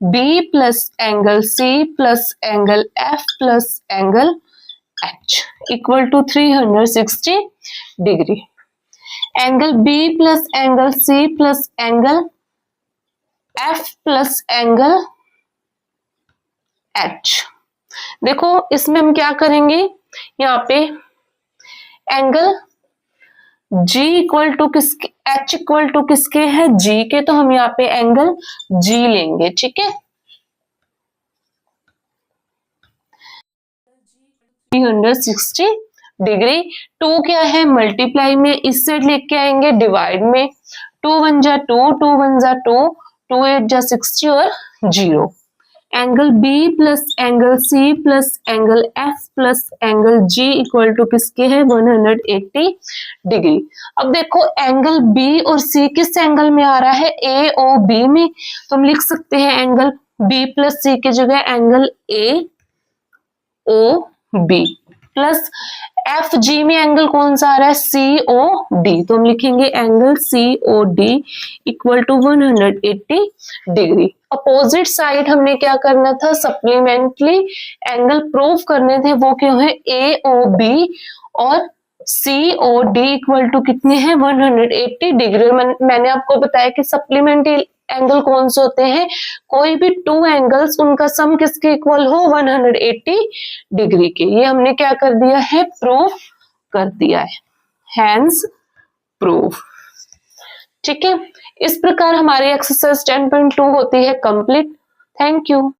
B plus angle C plus angle F plus angle H equal to 360 degree. Angle B plus angle C plus angle F plus angle H. देखो इसमें हम क्या करेंगे, यहाँ पे एंगल G इक्वल टू किसके, H इक्वल टू किसके है, G के, तो हम यहाँ पे एंगल G लेंगे। ठीक है, 360 डिग्री। 2 क्या है, मल्टीप्लाई में, इस साइड लेके आएंगे डिवाइड में, 2 1 जा 2, 2 1 जा 2, 2 8 जा 60 और 0। Angle B plus angle C plus angle F plus angle G equal to किसके है, 180 डिग्री। अब देखो एंगल B और C किस एंगल में आ रहा है, AOB में, तो हम लिख सकते हैं एंगल B प्लस C की जगह एंगल AOB प्लस FG में एंगल कौन सा आ रहा है, COD, तो हम लिखेंगे angle COD equal to 180 degree. Opposite side हमने क्या करना था, सप्लीमेंट्री एंगल प्रूव करने थे, वो क्यों है, AOB और COD इक्वल टू कितने हैं, 180 डिग्री। मैंने आपको बताया कि सप्लीमेंट्री एंगल कौन से होते हैं, कोई भी 2 एंगल्स उनका सम किसके इक्वल हो, 180 डिग्री के। ये हमने क्या कर दिया है, प्रूव कर दिया है, हैंस प्रूव। ठीक है, इस प्रकार हमारी एक्सरसाइज 10.2 होती है कंप्लीट। Thank you.